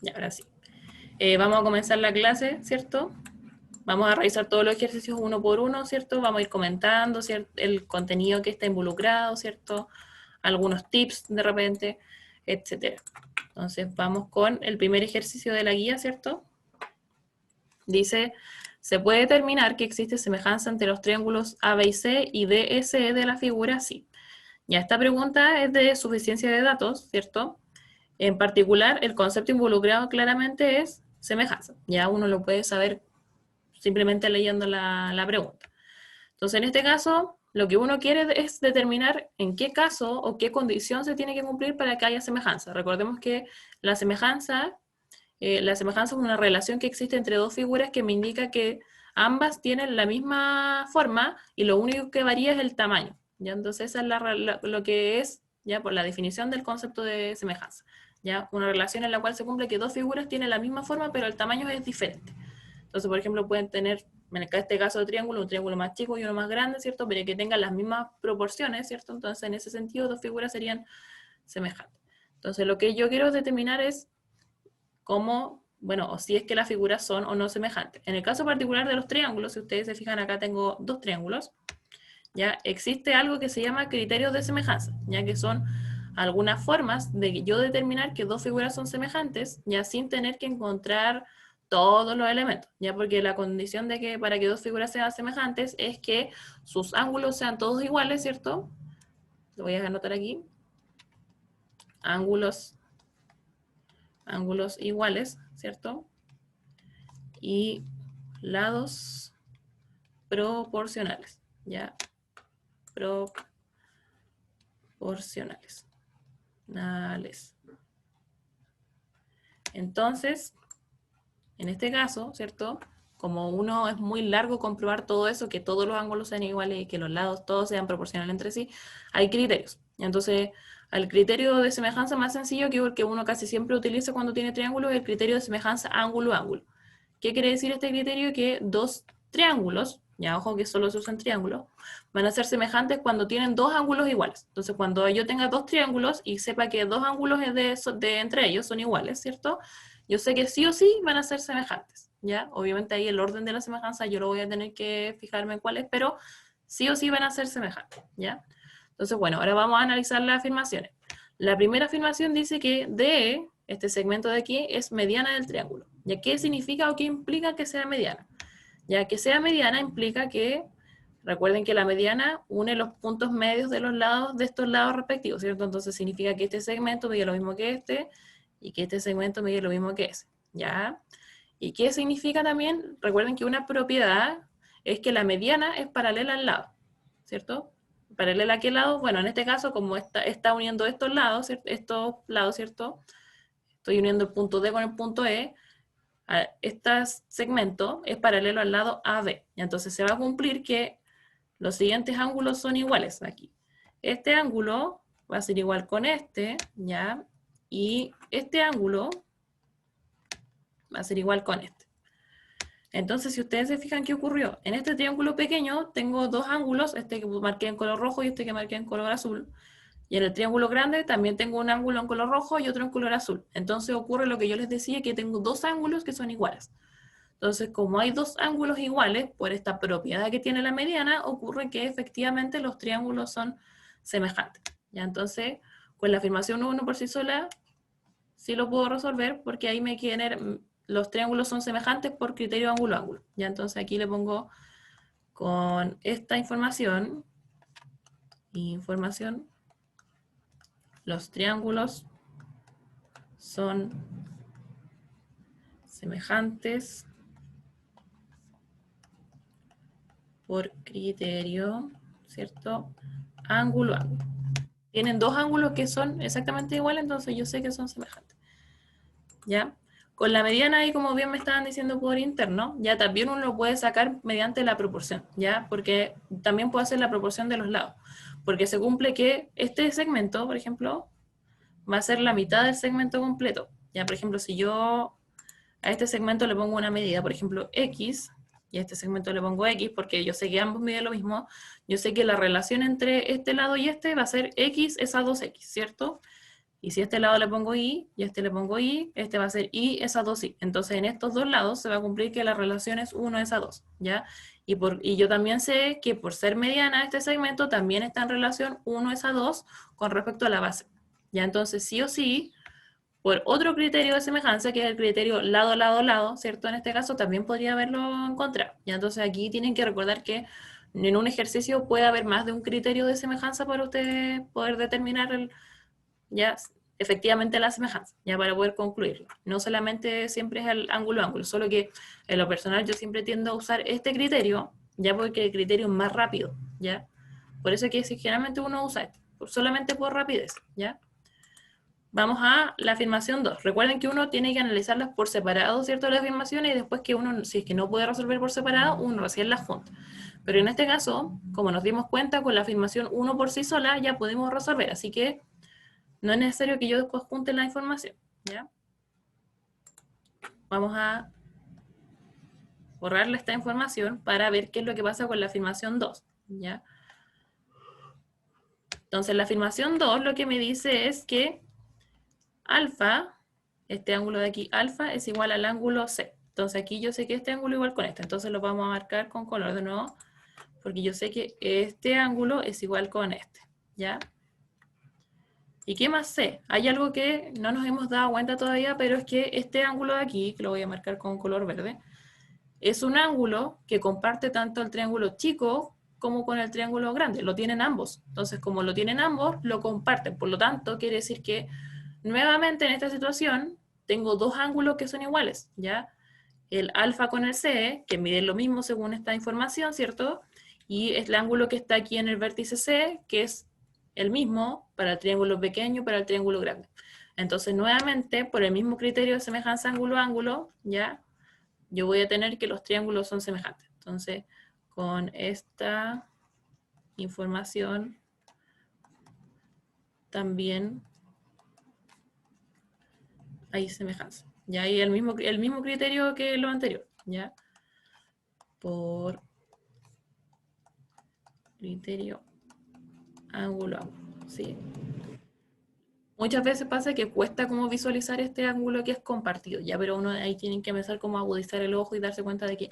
Ya, ahora sí. Vamos a comenzar la clase, ¿cierto? Vamos a revisar todos los ejercicios uno por uno, ¿cierto? Vamos a ir comentando, ¿cierto? El contenido que está involucrado, ¿cierto? Algunos tips de repente, etcétera. Entonces vamos con el primer ejercicio de la guía, ¿cierto? Dice, ¿se puede determinar que existe semejanza entre los triángulos A, B y C y D, E, C de la figura? Sí. Ya, esta pregunta es de suficiencia de datos, ¿cierto? En particular, el concepto involucrado claramente es semejanza. Ya uno lo puede saber simplemente leyendo la pregunta. Entonces, en este caso, lo que uno quiere es determinar en qué caso o qué condición se tiene que cumplir para que haya semejanza. Recordemos que la semejanza, la semejanza es una relación que existe entre dos figuras que me indica que ambas tienen la misma forma y lo único que varía es el tamaño. ¿Ya? Entonces, esa es lo que es, ya por la definición del concepto de semejanza. ¿Ya? Una relación en la cual se cumple que dos figuras tienen la misma forma, pero el tamaño es diferente. Entonces, por ejemplo, pueden tener, en este caso de triángulo, un triángulo más chico y uno más grande, ¿cierto? Pero que tengan las mismas proporciones, ¿cierto? Entonces, en ese sentido, dos figuras serían semejantes. Entonces, lo que yo quiero determinar es cómo, bueno, o si es que las figuras son o no semejantes. En el caso particular de los triángulos, si ustedes se fijan acá tengo dos triángulos, ya existe algo que se llama criterios de semejanza, ya que son algunas formas de yo determinar que dos figuras son semejantes, ya sin tener que encontrar todos los elementos, ya porque la condición de que para que dos figuras sean semejantes es que sus ángulos sean todos iguales, ¿cierto? Lo voy a anotar aquí. Ángulos, ángulos iguales, ¿cierto? Y lados proporcionales, ¿ya? Proporcionales. Entonces, en este caso, ¿cierto? Como uno es muy largo comprobar todo eso, que todos los ángulos sean iguales y que los lados todos sean proporcionales entre sí, hay criterios. Entonces, el criterio de semejanza más sencillo que el que uno casi siempre utiliza cuando tiene triángulos es el criterio de semejanza ángulo-ángulo. ¿Qué quiere decir este criterio? Que dos triángulos, ya ojo que solo se usan triángulos, van a ser semejantes cuando tienen dos ángulos iguales. Entonces, cuando yo tenga dos triángulos y sepa que dos ángulos de entre ellos son iguales, ¿cierto? Yo sé que sí o sí van a ser semejantes, ¿ya? Obviamente ahí el orden de la semejanza yo lo voy a tener que fijarme en cuáles, pero sí o sí van a ser semejantes, ¿ya? Entonces, bueno, ahora vamos a analizar las afirmaciones. La primera afirmación dice que D, este segmento de aquí, es mediana del triángulo. ¿Ya qué significa o qué implica que sea mediana? Ya que sea mediana implica que, recuerden que la mediana une los puntos medios de los lados de estos lados respectivos, ¿cierto? Entonces significa que este segmento mide lo mismo que este y que este segmento mide lo mismo que ese, ¿ya? ¿Y qué significa también? Recuerden que una propiedad es que la mediana es paralela al lado, ¿cierto? ¿Paralela a qué lado? Bueno, en este caso, como está uniendo estos lados, ¿cierto? Estoy uniendo el punto D con el punto E, este segmento es paralelo al lado AB. Y entonces se va a cumplir que los siguientes ángulos son iguales aquí. Este ángulo va a ser igual con este, ¿ya? Y este ángulo va a ser igual con este. Entonces, si ustedes se fijan qué ocurrió, en este triángulo pequeño tengo dos ángulos, este que marqué en color rojo y este que marqué en color azul. Y en el triángulo grande también tengo un ángulo en color rojo y otro en color azul. Entonces ocurre lo que yo les decía, que tengo dos ángulos que son iguales. Entonces, como hay dos ángulos iguales, por esta propiedad que tiene la mediana, ocurre que efectivamente los triángulos son semejantes. ¿Ya? Entonces, con la afirmación 1 por sí sola, sí lo puedo resolver porque ahí me quieren, los triángulos son semejantes por criterio ángulo-ángulo. ¿Ya? Entonces aquí le pongo con esta información, los triángulos son semejantes por criterio, ¿cierto? Ángulo-ángulo. Tienen dos ángulos que son exactamente iguales, entonces yo sé que son semejantes. ¿Ya? Con la mediana ahí, como bien me estaban diciendo por interno, ya también uno lo puede sacar mediante la proporción, ¿ya? Porque también puede hacer la proporción de los lados. Porque se cumple que este segmento, por ejemplo, va a ser la mitad del segmento completo. Ya, por ejemplo, si yo a este segmento le pongo una medida, por ejemplo, X, y a este segmento le pongo X, porque yo sé que ambos miden lo mismo, yo sé que la relación entre este lado y este va a ser X es a 2X, ¿cierto? Y si a este lado le pongo y a este le pongo y, este va a ser y es a 2i. Entonces en estos dos lados se va a cumplir que la relación es 1 es a 2, ¿ya? Y yo también sé que por ser mediana este segmento también está en relación 1 es a 2 con respecto a la base. ¿Ya? Entonces sí o sí, por otro criterio de semejanza, que es el criterio lado, lado, lado, ¿cierto? En este caso también podría haberlo encontrado. ¿Ya? Entonces aquí tienen que recordar que en un ejercicio puede haber más de un criterio de semejanza para ustedes poder determinar ya efectivamente la semejanza, ya para poder concluirlo. No solamente siempre es el ángulo-ángulo, solo que en lo personal yo siempre tiendo a usar este criterio, ya porque el criterio es más rápido, ¿ya? Por eso es que si generalmente uno usa este, solamente por rapidez, ¿ya? Vamos a la afirmación 2. Recuerden que uno tiene que analizarlas por separado, ¿cierto? Las afirmaciones y después que uno, si es que no puede resolver por separado, uno recién las junta. Pero en este caso, como nos dimos cuenta, con la afirmación 1 por sí sola ya podemos resolver, así que no es necesario que yo después junte la información, ¿ya? Vamos a borrarle esta información para ver qué es lo que pasa con la afirmación 2, ¿ya? Entonces, la afirmación 2 lo que me dice es que alfa, este ángulo de aquí, alfa, es igual al ángulo C. Entonces, aquí yo sé que este ángulo es igual con este. Entonces, lo vamos a marcar con color de nuevo, porque yo sé que este ángulo es igual con este, ¿ya? ¿Y qué más sé? Hay algo que no nos hemos dado cuenta todavía, pero es que este ángulo de aquí, que lo voy a marcar con color verde, es un ángulo que comparte tanto el triángulo chico como con el triángulo grande. Lo tienen ambos. Entonces, como lo tienen ambos, lo comparten. Por lo tanto, quiere decir que nuevamente en esta situación tengo dos ángulos que son iguales, ¿ya? El alfa con el C, que miden lo mismo según esta información, ¿cierto? Y es el ángulo que está aquí en el vértice C, que es el mismo para el triángulo pequeño y para el triángulo grande. Entonces, nuevamente, por el mismo criterio de semejanza ángulo-ángulo, ¿ya? Yo voy a tener que los triángulos son semejantes. Entonces, con esta información también hay semejanza. Ya hay el mismo criterio que lo anterior, ¿ya? Por criterio ángulo-ángulo, ¿sí? Muchas veces pasa que cuesta como visualizar este ángulo que es compartido, ya, pero uno ahí tiene que empezar como a agudizar el ojo y darse cuenta de que,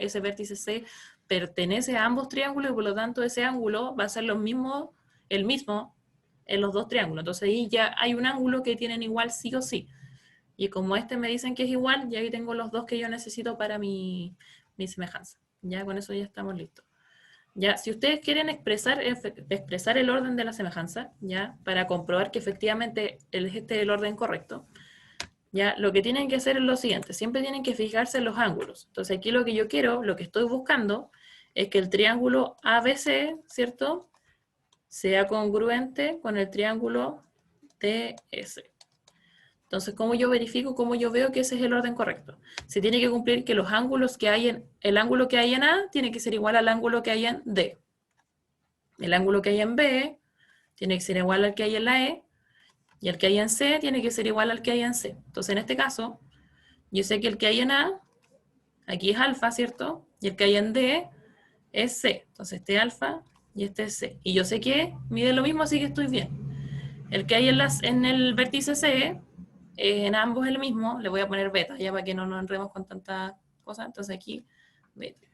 ese vértice C pertenece a ambos triángulos y por lo tanto ese ángulo va a ser el mismo en los dos triángulos. Entonces ahí ya hay un ángulo que tienen igual sí o sí. Y como este me dicen que es igual, ya ahí tengo los dos que yo necesito para mi semejanza. Ya con eso ya estamos listos. Ya, si ustedes quieren expresar el orden de la semejanza, ya, para comprobar que efectivamente este es el orden correcto, ya, lo que tienen que hacer es lo siguiente, siempre tienen que fijarse en los ángulos. Entonces aquí lo que yo quiero, lo que estoy buscando, es que el triángulo ABC, ¿cierto?, sea congruente con el triángulo DS. Entonces, ¿cómo yo verifico, cómo yo veo que ese es el orden correcto? Se tiene que cumplir que los ángulos que hay el ángulo que hay en A tiene que ser igual al ángulo que hay en D. El ángulo que hay en B tiene que ser igual al que hay en la E, y el que hay en C tiene que ser igual al que hay en C. Entonces, en este caso, yo sé que el que hay en A, aquí es alfa, ¿cierto? Y el que hay en D es C. Entonces, este es alfa y este es C. Y yo sé que mide lo mismo, así que estoy bien. El que hay en el vértice C, en ambos es el mismo. Le voy a poner beta, ya para que no nos enredemos con tantas cosas. Entonces, aquí, beta.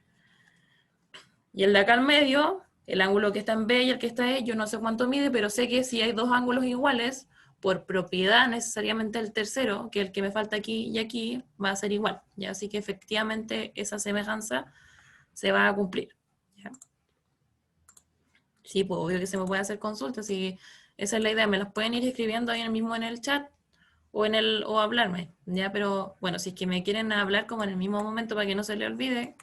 Y el de acá al medio, el ángulo que está en B y el que está E, yo no sé cuánto mide, pero sé que si hay dos ángulos iguales, por propiedad necesariamente el tercero, que el que me falta aquí y aquí, va a ser igual. ¿Ya? Así que efectivamente esa semejanza se va a cumplir. ¿Ya? Sí, pues obvio que se me puede hacer consultas y esa es la idea. Me las pueden ir escribiendo ahí mismo en el chat o hablarme. ¿Ya? Pero bueno, si es que me quieren hablar como en el mismo momento para que no se le olvide,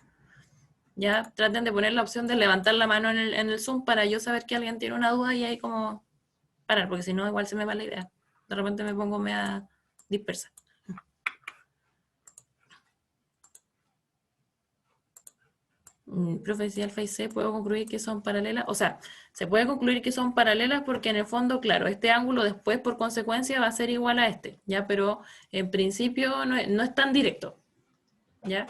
ya traten de poner la opción de levantar la mano en el Zoom para yo saber que alguien tiene una duda y ahí como parar, porque si no igual se me va la idea. De repente me pongo media dispersa. Profe, si alfa y C puedo concluir que son paralelas. O sea, se puede concluir que son paralelas porque en el fondo, claro, este ángulo después por consecuencia va a ser igual a este, ¿ya? Pero en principio no es tan directo, ¿ya?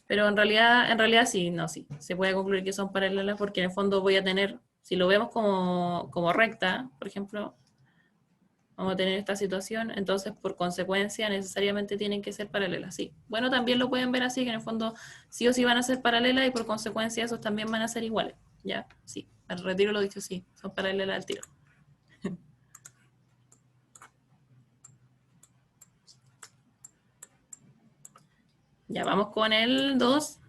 Pero en realidad sí, no, sí. Se puede concluir que son paralelas porque en el fondo voy a tener, si lo vemos como recta, por ejemplo, Vamos a tener esta situación, entonces por consecuencia necesariamente tienen que ser paralelas, sí. Bueno, también lo pueden ver así, que en el fondo sí o sí van a ser paralelas y por consecuencia esos también van a ser iguales, ¿ya? Sí, al retiro lo dicho, sí, son paralelas al tiro. Ya vamos con el 2.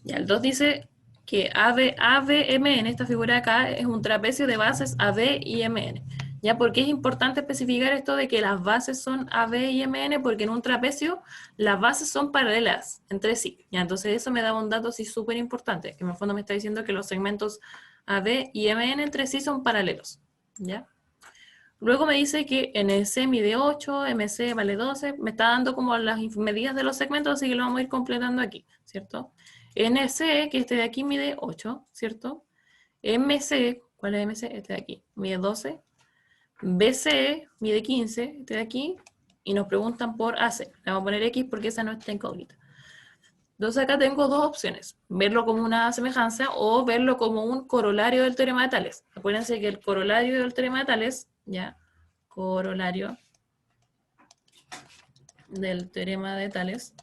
Ya el 2 dice que ABM en esta figura de acá es un trapecio de bases AB y MN. ¿Ya? ¿Por qué es importante especificar esto de que las bases son AB y MN? Porque en un trapecio las bases son paralelas entre sí. ¿Ya? Entonces eso me da un dato así súper importante, que en el fondo me está diciendo que los segmentos AB y MN entre sí son paralelos. ¿Ya? Luego me dice que NC mide 8, MC vale 12, me está dando como las medidas de los segmentos, así que lo vamos a ir completando aquí, ¿cierto? NC, que este de aquí mide 8, ¿cierto? MC, ¿cuál es MC? Este de aquí, mide 12. BC mide 15, este de aquí, y nos preguntan por AC. Le vamos a poner X porque esa no está incógnita. Entonces acá tengo dos opciones, verlo como una semejanza o verlo como un corolario del teorema de Tales. Acuérdense que el corolario del teorema de Tales, ya, corolario del teorema de Tales,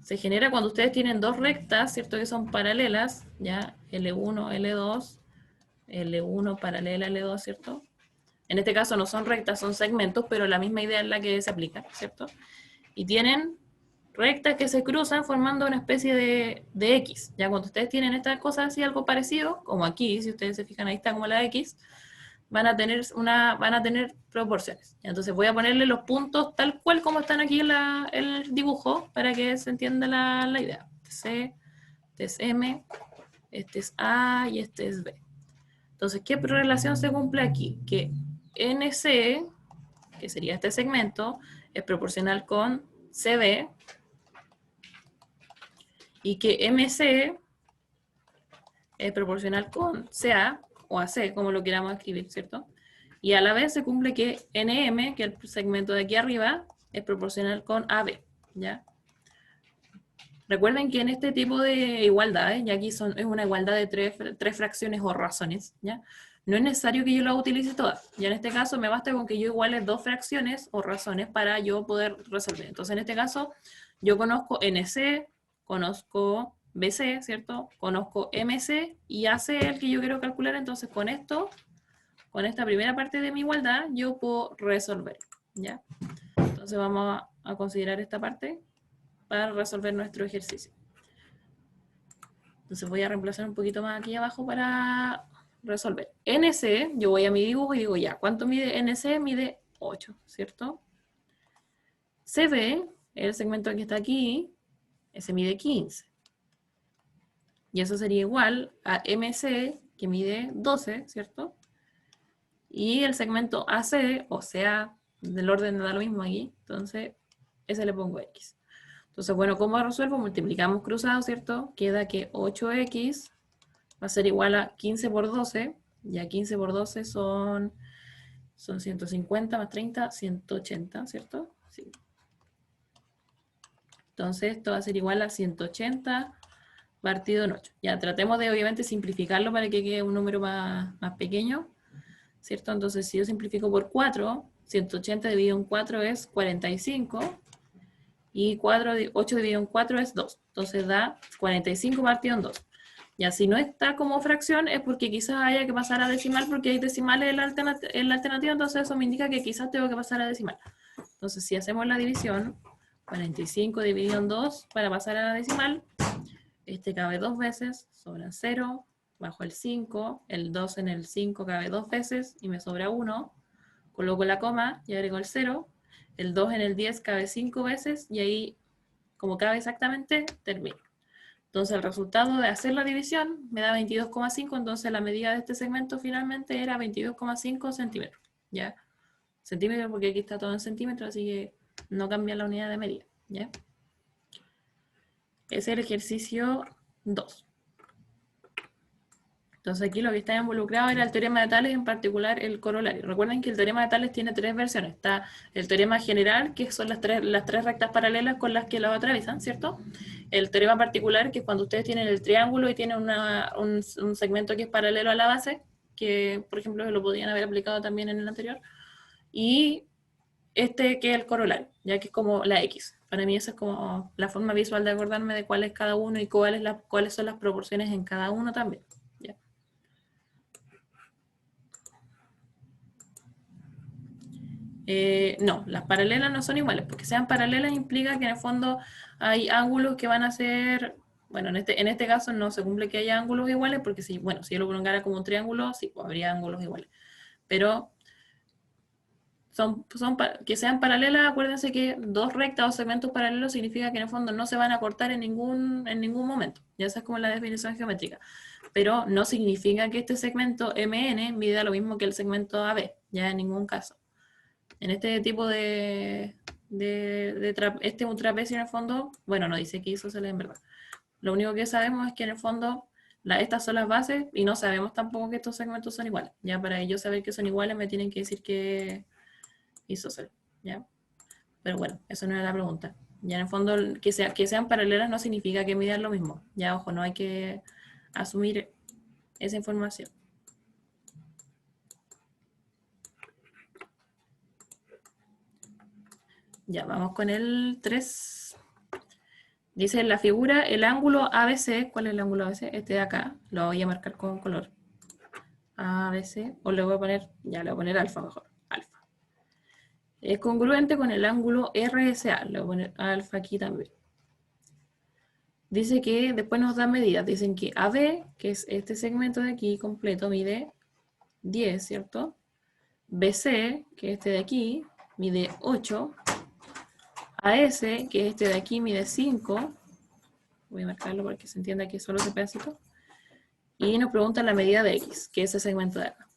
se genera cuando ustedes tienen dos rectas, ¿cierto? Que son paralelas, ya, L1, L2, L1 paralela L2, ¿cierto? En este caso no son rectas, son segmentos, pero la misma idea es la que se aplica, ¿cierto? Y tienen rectas que se cruzan formando una especie de X. Ya cuando ustedes tienen estas cosas así, algo parecido, como aquí, si ustedes se fijan, ahí está como la X, van a tener proporciones. Entonces voy a ponerle los puntos tal cual como están aquí en el dibujo para que se entienda la idea. Este es M, este es A y este es B. Entonces, ¿qué relación se cumple aquí? Que NC, que sería este segmento, es proporcional con CB y que MC es proporcional con CA o AC, como lo queramos escribir, ¿cierto? Y a la vez se cumple que NM, que es el segmento de aquí arriba, es proporcional con AB, ¿ya? Recuerden que en este tipo de igualdades, y aquí es una igualdad de tres fracciones o razones, ¿ya? No es necesario que yo las utilice todas. Ya en este caso me basta con que yo iguale dos fracciones o razones para yo poder resolver. Entonces en este caso yo conozco NC, conozco BC, ¿cierto? Conozco MC y AC el que yo quiero calcular. Entonces con esto, con esta primera parte de mi igualdad, yo puedo resolver, ¿ya? Entonces vamos a considerar esta parte para resolver nuestro ejercicio. Entonces voy a reemplazar un poquito más aquí abajo para resolver. NC, yo voy a mi dibujo y digo ya, ¿cuánto mide NC? Mide 8, ¿cierto? CB, el segmento que está aquí, ese mide 15. Y eso sería igual a MC, que mide 12, ¿cierto? Y el segmento AC, o sea, del orden da lo mismo aquí, entonces ese le pongo X. Entonces, bueno, ¿cómo resuelvo? Multiplicamos cruzados, ¿cierto? Queda que 8X va a ser igual a 15 por 12, ya 15 por 12 son 150 más 30, 180, ¿cierto? Sí. Entonces esto va a ser igual a 180 partido en 8. Ya tratemos de obviamente simplificarlo para que quede un número más pequeño, ¿cierto? Entonces si yo simplifico por 4, 180 dividido en 4 es 45 y 8 dividido en 4 es 2. Entonces da 45 partido en 2. Ya, si no está como fracción es porque quizás haya que pasar a decimal porque hay decimales en la alternativa, entonces eso me indica que quizás tengo que pasar a decimal. Entonces, si hacemos la división, 45 dividido en 2 para pasar a la decimal, este cabe 2 veces, sobra 0, bajo el 5, el 2 en el 5 cabe 2 veces y me sobra 1, coloco la coma y agrego el 0, el 2 en el 10 cabe 5 veces y ahí, como cabe exactamente, termino. Entonces el resultado de hacer la división me da 22,5, entonces la medida de este segmento finalmente era 22,5 centímetros, ¿ya? Centímetros porque aquí está todo en centímetros, así que no cambia la unidad de medida, ¿ya? Ese es el ejercicio 2. Entonces aquí lo que está involucrado era el teorema de Tales, en particular el corolario. Recuerden que el teorema de Tales tiene tres versiones. Está el teorema general, que son las tres rectas paralelas con las que lo atraviesan, ¿cierto? El teorema particular, que es cuando ustedes tienen el triángulo y tienen un segmento que es paralelo a la base, que por ejemplo lo podían haber aplicado también en el anterior, y este que es el corolario, ya que es como la X. Para mí esa es como la forma visual de acordarme de cuál es cada uno y cuáles son las proporciones en cada uno también. ¿Ya? No, las paralelas no son iguales, porque sean paralelas implica que en el fondo hay ángulos que van a ser, bueno, en este caso no se cumple que haya ángulos iguales, porque si, bueno, si yo lo prolongara como un triángulo, sí, pues habría ángulos iguales. Pero que sean paralelas, acuérdense que dos rectas o segmentos paralelos significa que en el fondo no se van a cortar en ningún momento. Ya esa es como la definición geométrica. Pero no significa que este segmento MN mida lo mismo que el segmento AB, ya en ningún caso. En este tipo este es un trapecio en el fondo, bueno, no dice que isósceles en verdad. Lo único que sabemos es que en el fondo estas son las bases y no sabemos tampoco que estos segmentos son iguales. Ya para ellos saber que son iguales me tienen que decir que isósceles, ¿ya? Pero bueno, eso no era la pregunta. Ya en el fondo que sean paralelas no significa que midan lo mismo. Ya, ojo, no hay que asumir esa información. Ya, vamos con el 3. Dice en la figura el ángulo ABC. ¿Cuál es el ángulo ABC? Este de acá. Lo voy a marcar con color. ABC. O le voy a poner, ya le voy a poner alfa mejor. Alfa. Es congruente con el ángulo RSA. Le voy a poner alfa aquí también. Dice que después nos dan medidas. Dicen que AB, que es este segmento de aquí completo, mide 10, ¿cierto? BC, que es este de aquí, mide 8. AS, que es este de aquí, mide 5. Voy a marcarlo para que se entienda que es solo ese pedacito. Y nos preguntan la medida de X, que es ese segmento de acá.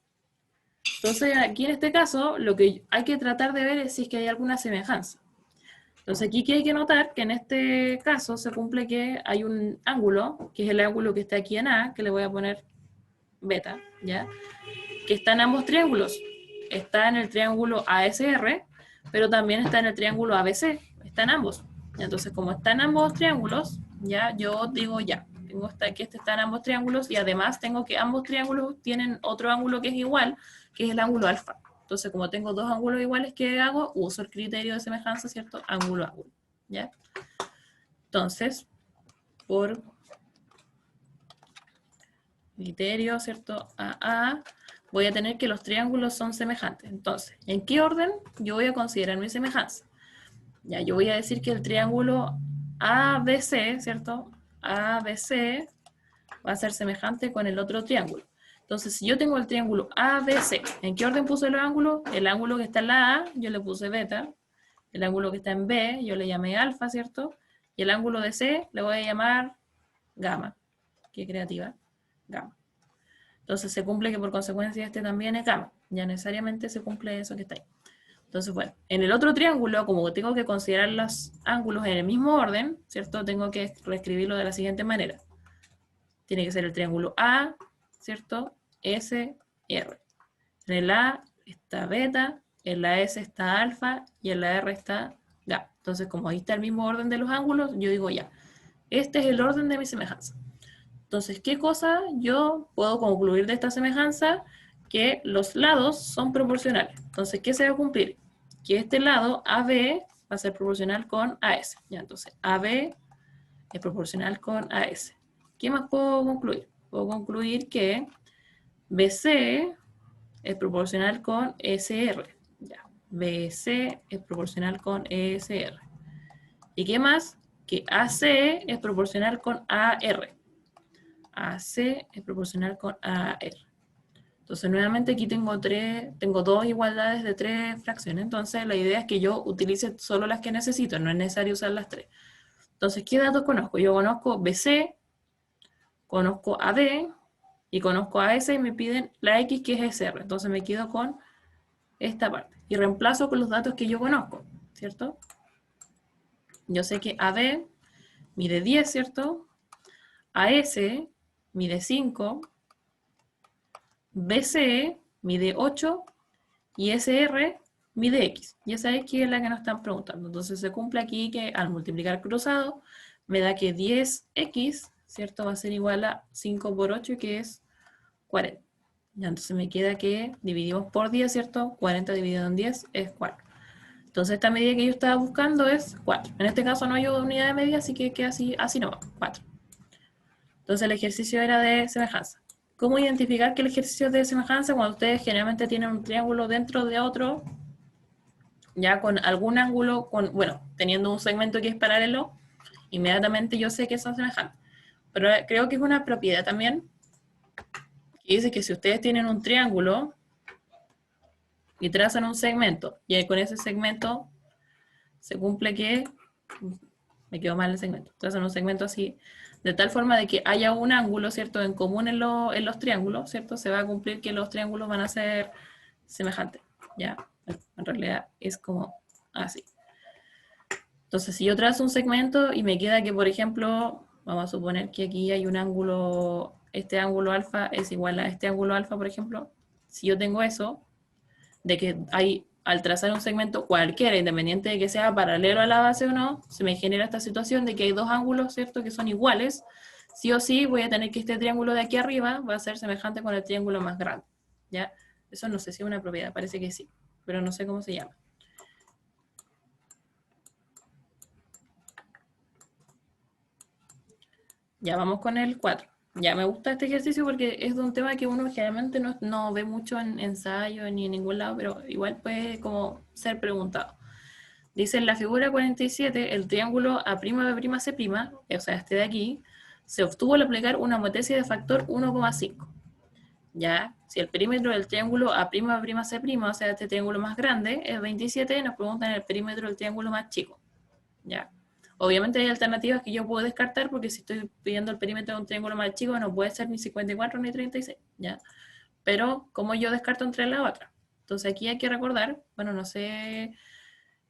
Entonces, aquí en este caso, lo que hay que tratar de ver es si es que hay alguna semejanza. Entonces, aquí que hay que notar que en este caso se cumple que hay un ángulo, que es el ángulo que está aquí en A, que le voy a poner beta, ¿ya? Que está en ambos triángulos. Está en el triángulo ASR, pero también está en el triángulo ABC. Está en ambos. Entonces, como está en ambos triángulos, ya yo digo ya. Tengo que este está en ambos triángulos y además tengo que ambos triángulos tienen otro ángulo que es igual, que es el ángulo alfa. Entonces, como tengo dos ángulos iguales, ¿qué hago? Uso el criterio de semejanza, ¿cierto? Ángulo a ángulo. ¿Ya? Entonces, por criterio, ¿cierto? A, voy a tener que los triángulos son semejantes. Entonces, ¿en qué orden yo voy a considerar mi semejanza? Ya, yo voy a decir que el triángulo ABC, ¿cierto? ABC va a ser semejante con el otro triángulo. Entonces, si yo tengo el triángulo ABC, ¿en qué orden puse los ángulos? El ángulo que está en la A, yo le puse beta. El ángulo que está en B, yo le llamé alfa, ¿cierto? Y el ángulo de C le voy a llamar gamma. Qué creativa. Gamma. Entonces se cumple que por consecuencia este también es gamma. Ya necesariamente se cumple eso que está ahí. Entonces, bueno, en el otro triángulo, como tengo que considerar los ángulos en el mismo orden, ¿cierto? Tengo que reescribirlo de la siguiente manera. Tiene que ser el triángulo A, ¿cierto? S, R. En el A está beta, en la S está alfa y en la R está gamma. Entonces, como ahí está el mismo orden de los ángulos, yo digo ya, este es el orden de mi semejanza. Entonces, ¿qué cosa yo puedo concluir de esta semejanza? Que los lados son proporcionales. Entonces, ¿qué se va a cumplir? Que este lado AB va a ser proporcional con AS. Ya, entonces, AB es proporcional con AS. ¿Qué más puedo concluir? Puedo concluir que BC es proporcional con SR. Ya, BC es proporcional con ESR. ¿Y qué más? Que AC es proporcional con AR. AC es proporcional con AR. Entonces, nuevamente aquí tengo dos igualdades de tres fracciones. Entonces, la idea es que yo utilice solo las que necesito, no es necesario usar las tres. Entonces, ¿qué datos conozco? Yo conozco BC, conozco AD y conozco AS y me piden la X que es SR. Entonces, me quedo con esta parte. Y reemplazo con los datos que yo conozco, ¿cierto? Yo sé que AD mide 10, ¿cierto? AS mide 5, BCE mide 8 y SR mide X. Y esa X es la que nos están preguntando. Entonces se cumple aquí que al multiplicar cruzado me da que 10X, ¿cierto? Va a ser igual a 5 por 8, que es 40. Ya, entonces me queda que dividimos por 10, ¿cierto? 40 dividido en 10 es 4. Entonces esta medida que yo estaba buscando es 4. En este caso no hay unidad de medida, así que queda así no, 4. Entonces el ejercicio era de semejanza. ¿Cómo identificar que el ejercicio es de semejanza cuando ustedes generalmente tienen un triángulo dentro de otro, ya con algún ángulo, bueno, teniendo un segmento que es paralelo, inmediatamente yo sé que son semejantes. Pero creo que es una propiedad también que dice que si ustedes tienen un triángulo y trazan un segmento, y con ese segmento se cumple que, me quedó mal el segmento, trazan un segmento así, de tal forma de que haya un ángulo, ¿cierto?, en común en los triángulos, ¿cierto? Se va a cumplir que los triángulos van a ser semejantes, ¿ya? En realidad es como así. Entonces, si yo trazo un segmento y me queda que, por ejemplo, vamos a suponer que aquí hay un ángulo, este ángulo alfa es igual a este ángulo alfa, por ejemplo, si yo tengo eso, de que hay, al trazar un segmento cualquiera, independiente de que sea paralelo a la base o no, se me genera esta situación de que hay dos ángulos, ¿cierto?, que son iguales, sí o sí voy a tener que este triángulo de aquí arriba va a ser semejante con el triángulo más grande, ¿ya? Eso no sé si es una propiedad, parece que sí, pero no sé cómo se llama. Ya vamos con el 4. Ya me gusta este ejercicio porque es de un tema que uno generalmente no ve mucho en ensayo ni en ningún lado, pero igual puede como ser preguntado. Dice en la figura 47, el triángulo A'B'C', o sea, este de aquí, se obtuvo al aplicar una homotezia de factor 1,5. Ya, si el perímetro del triángulo A'B'C', o sea, este triángulo más grande, es 27, nos preguntan el perímetro del triángulo más chico. Ya. Obviamente hay alternativas que yo puedo descartar porque si estoy pidiendo el perímetro de un triángulo más chico no puede ser ni 54 ni 36, ¿ya? Pero, ¿cómo yo descarto entre la otra? Entonces aquí hay que recordar, bueno, no sé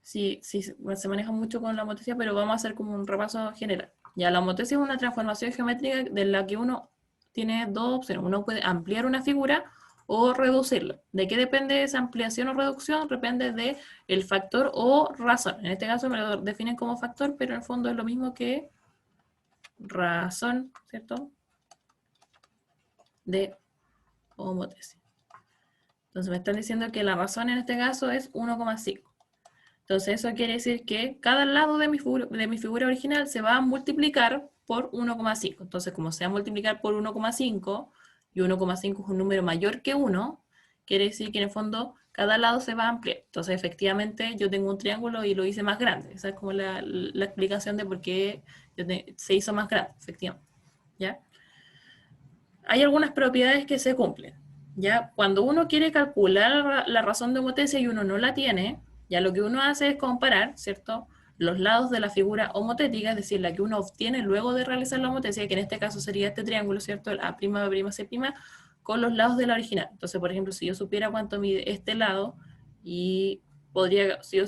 si se maneja mucho con la homotezia, pero vamos a hacer como un repaso general. Ya, la homotezia es una transformación geométrica de la que uno tiene dos opciones. Uno puede ampliar una figura o reducirla. ¿De qué depende esa ampliación o reducción? Depende de el factor o razón. En este caso me lo definen como factor, pero en el fondo es lo mismo que razón, ¿cierto? De homotezia. Entonces me están diciendo que la razón en este caso es 1,5. Entonces eso quiere decir que cada lado de mi figura original se va a multiplicar por 1,5. Entonces como se va a multiplicar por 1,5 y 1,5 es un número mayor que 1, quiere decir que en el fondo cada lado se va a ampliar. Entonces efectivamente yo tengo un triángulo y lo hice más grande. Esa es como la explicación de por qué se hizo más grande, efectivamente. ¿Ya? Hay algunas propiedades que se cumplen. ¿Ya? Cuando uno quiere calcular la razón de homotezia y uno no la tiene, ya lo que uno hace es comparar, ¿cierto?, los lados de la figura homotética, es decir, la que uno obtiene luego de realizar la homotezia, que en este caso sería este triángulo, ¿cierto?, el A'B'C', con los lados de la original. Entonces, por ejemplo, si yo supiera cuánto mide este lado, y podría, si yo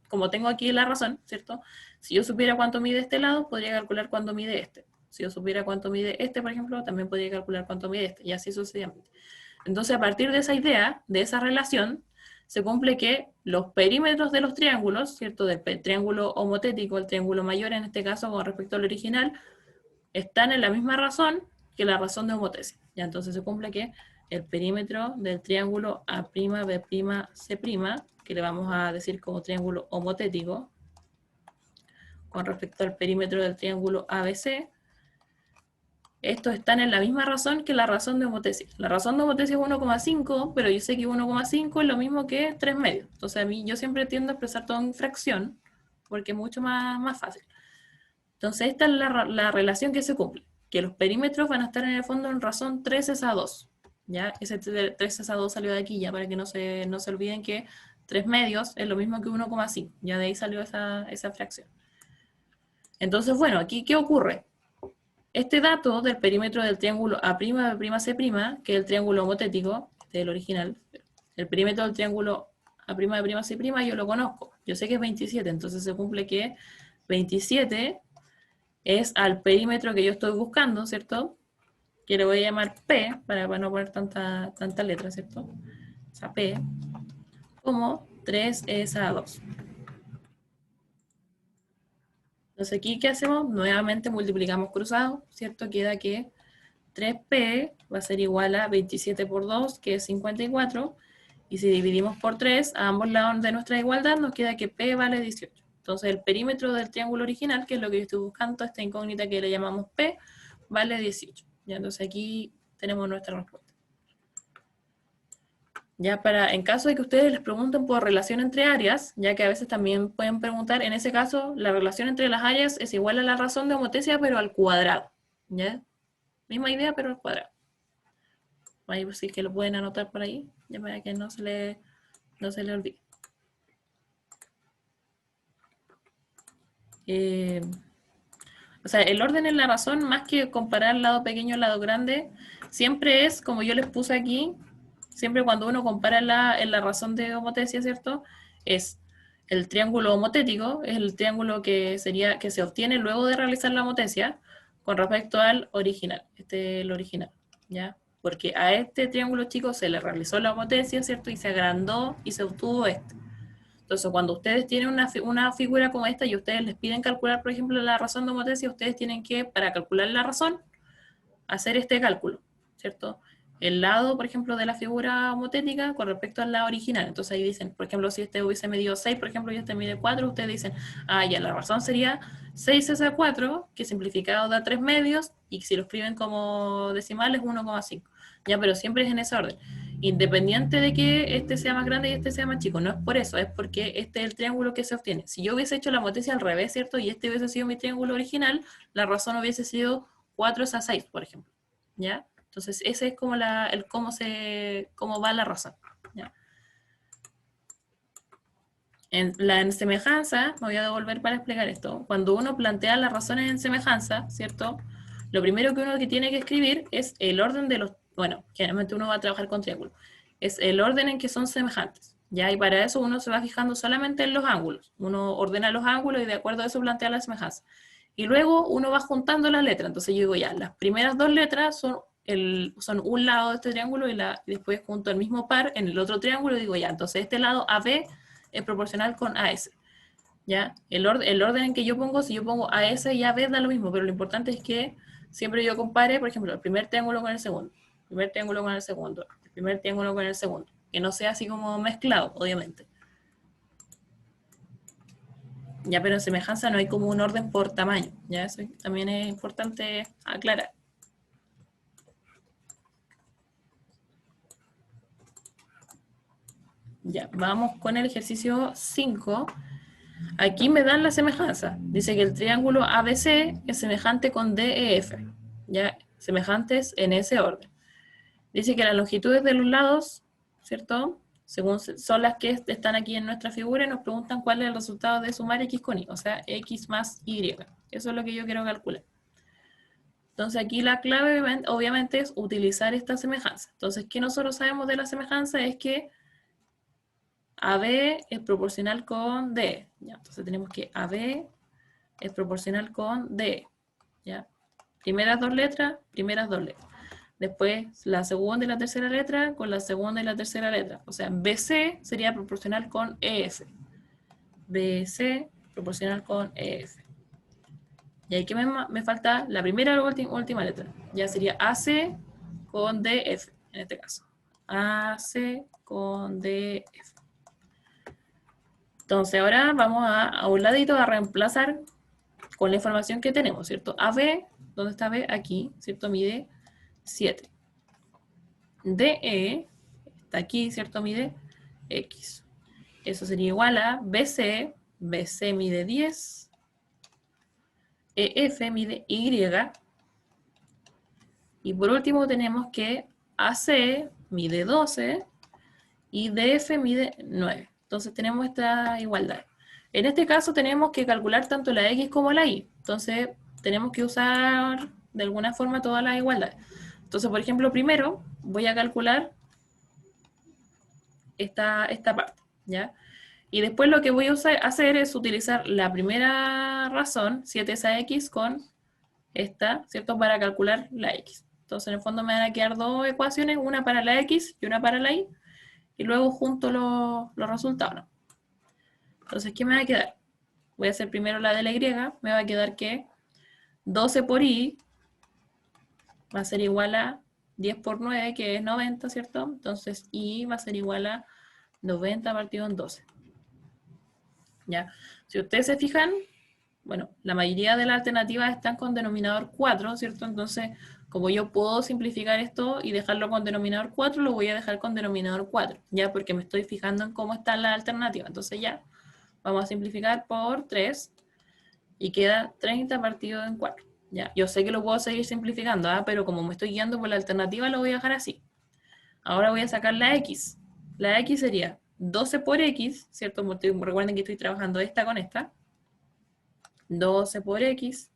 como tengo aquí la razón, ¿cierto?, si yo supiera cuánto mide este lado, podría calcular cuánto mide este. Si yo supiera cuánto mide este, por ejemplo, también podría calcular cuánto mide este, y así sucesivamente. Entonces, a partir de esa idea, de esa relación, se cumple que los perímetros de los triángulos, ¿cierto? Del triángulo homotético, el triángulo mayor en este caso con respecto al original, están en la misma razón que la razón de homotezia. Ya entonces se cumple que el perímetro del triángulo A'B'C', que le vamos a decir como triángulo homotético, con respecto al perímetro del triángulo ABC, estos están en la misma razón que la razón de homotezia. La razón de homotezia es 1,5, pero yo sé que 1,5 es lo mismo que 3 medios. Entonces a mí yo siempre tiendo a expresar todo en fracción, porque es mucho más fácil. Entonces esta es la relación que se cumple, que los perímetros van a estar en el fondo en razón 3 es a 2. ¿Ya? Ese 3 es a 2 salió de aquí, ya para que no se olviden que 3 medios es lo mismo que 1,5. Ya de ahí salió esa fracción. Entonces, bueno, aquí ¿qué ocurre? Este dato del perímetro del triángulo A'B'C', que es el triángulo homotético, este es el original, el perímetro del triángulo A'B'C', yo lo conozco. Yo sé que es 27, entonces se cumple que 27 es al perímetro que yo estoy buscando, ¿cierto? Que le voy a llamar P, para no poner tanta letra, ¿cierto? O sea, P, como 3 es a 2. Entonces aquí, ¿qué hacemos? Nuevamente multiplicamos cruzados, ¿cierto? Queda que 3P va a ser igual a 27 por 2, que es 54, y si dividimos por 3 a ambos lados de nuestra igualdad, nos queda que P vale 18. Entonces el perímetro del triángulo original, que es lo que yo estoy buscando, esta incógnita que le llamamos P, vale 18. Ya, entonces aquí tenemos nuestra respuesta. Ya en caso de que ustedes les pregunten por relación entre áreas, ya que a veces también pueden preguntar, en ese caso, la relación entre las áreas es igual a la razón de homotesia, pero al cuadrado. ¿Ya? Misma idea, pero al cuadrado. Ahí sí que lo pueden anotar por ahí, ya para que no se le olvide. O sea, el orden en la razón, más que comparar lado pequeño, lado grande, siempre es, como yo les puse aquí, siempre cuando uno compara en la razón de homotesia, ¿cierto? Es el triángulo homotético, es el triángulo que se obtiene luego de realizar la homotesia con respecto al original, el original, ¿ya? Porque a este triángulo chico se le realizó la homotesia, ¿cierto? Y se agrandó y se obtuvo este. Entonces, cuando ustedes tienen una figura como esta y ustedes les piden calcular, por ejemplo, la razón de homotesia, ustedes tienen que, para calcular la razón, hacer este cálculo, ¿cierto? El lado, por ejemplo, de la figura homotética con respecto al lado original. Entonces ahí dicen, por ejemplo, si este hubiese medido 6, por ejemplo, y este mide 4, ustedes dicen, ya, la razón sería 6 es a 4, que simplificado da 3 medios, y si lo escriben como decimal es 1,5. Ya, pero siempre es en ese orden. Independiente de que este sea más grande y este sea más chico. No es por eso, es porque este es el triángulo que se obtiene. Si yo hubiese hecho la homotesia al revés, ¿cierto? Y este hubiese sido mi triángulo original, la razón hubiese sido 4 es a 6, por ejemplo. ¿Ya? Entonces, ese es como cómo va la razón. ¿Ya? En semejanza, me voy a devolver para explicar esto. Cuando uno plantea las razones en semejanza, ¿cierto? Lo primero que uno tiene que escribir es el orden de los, bueno, generalmente uno va a trabajar con triángulos, es el orden en que son semejantes. ¿Ya? Y para eso uno se va fijando solamente en los ángulos. Uno ordena los ángulos y de acuerdo a eso plantea la semejanza. Y luego uno va juntando las letras. Entonces yo digo ya, las primeras dos letras son un lado de este triángulo y después junto el mismo par en el otro triángulo y digo ya, entonces este lado AB es proporcional con AS. ¿Ya? El orden en que yo pongo, si yo pongo AS y AB da lo mismo, pero lo importante es que siempre yo compare, por ejemplo, el primer triángulo con el segundo, el primer triángulo con el segundo, el primer triángulo con el segundo, que no sea así como mezclado, obviamente. Ya, pero en semejanza no hay como un orden por tamaño, ya, eso también es importante aclarar. Ya, vamos con el ejercicio 5. Aquí me dan la semejanza. Dice que el triángulo ABC es semejante con DEF. Ya, semejantes en ese orden. Dice que las longitudes de los lados, ¿cierto? Según son las que están aquí en nuestra figura y nos preguntan cuál es el resultado de sumar X con Y, o sea, X más Y. Eso es lo que yo quiero calcular. Entonces aquí la clave obviamente es utilizar esta semejanza. Entonces, ¿qué nosotros sabemos de la semejanza? Es que AB es proporcional con D. ¿Ya? Entonces tenemos que AB es proporcional con D. ¿Ya? Primeras dos letras. Después la segunda y la tercera letra con la segunda y la tercera letra. O sea, BC sería proporcional con EF. BC proporcional con EF. Y aquí me falta la primera y la última letra. Ya sería AC con DF, en este caso. AC con DF. Entonces ahora vamos a un ladito a reemplazar con la información que tenemos, ¿cierto? AB, ¿dónde está B? Aquí, ¿cierto? Mide 7. DE, está aquí, ¿cierto? Mide X. Eso sería igual a BC, BC mide 10, EF mide Y, y por último tenemos que AC mide 12 y DF mide 9. Entonces tenemos esta igualdad. En este caso tenemos que calcular tanto la X como la Y. Entonces tenemos que usar de alguna forma todas las igualdades. Entonces, por ejemplo, primero voy a calcular esta parte, ¿ya? Y después lo que voy a hacer es utilizar la primera razón, 7 es a X, con esta, ¿cierto? Para calcular la X. Entonces, en el fondo me van a quedar dos ecuaciones, una para la X y una para la Y, y luego junto los resultados, ¿no? Entonces, ¿qué me va a quedar? Voy a hacer primero la de la Y, me va a quedar que 12 por Y va a ser igual a 10 por 9, que es 90, ¿cierto? Entonces I va a ser igual a 90 partido en 12. ¿Ya? Si ustedes se fijan, bueno, la mayoría de las alternativas están con denominador 4, ¿cierto? Entonces, como yo puedo simplificar esto y dejarlo con denominador 4, lo voy a dejar con denominador 4, ¿ya? Porque me estoy fijando en cómo están las alternativas. Entonces ya, vamos a simplificar por 3 y queda 30 partido en 4. Ya, yo sé que lo puedo seguir simplificando, ¿ah? Pero como me estoy guiando por la alternativa, lo voy a dejar así. Ahora voy a sacar la X. La X sería 12 por X, ¿cierto? Recuerden que estoy trabajando esta con esta. 12 por X.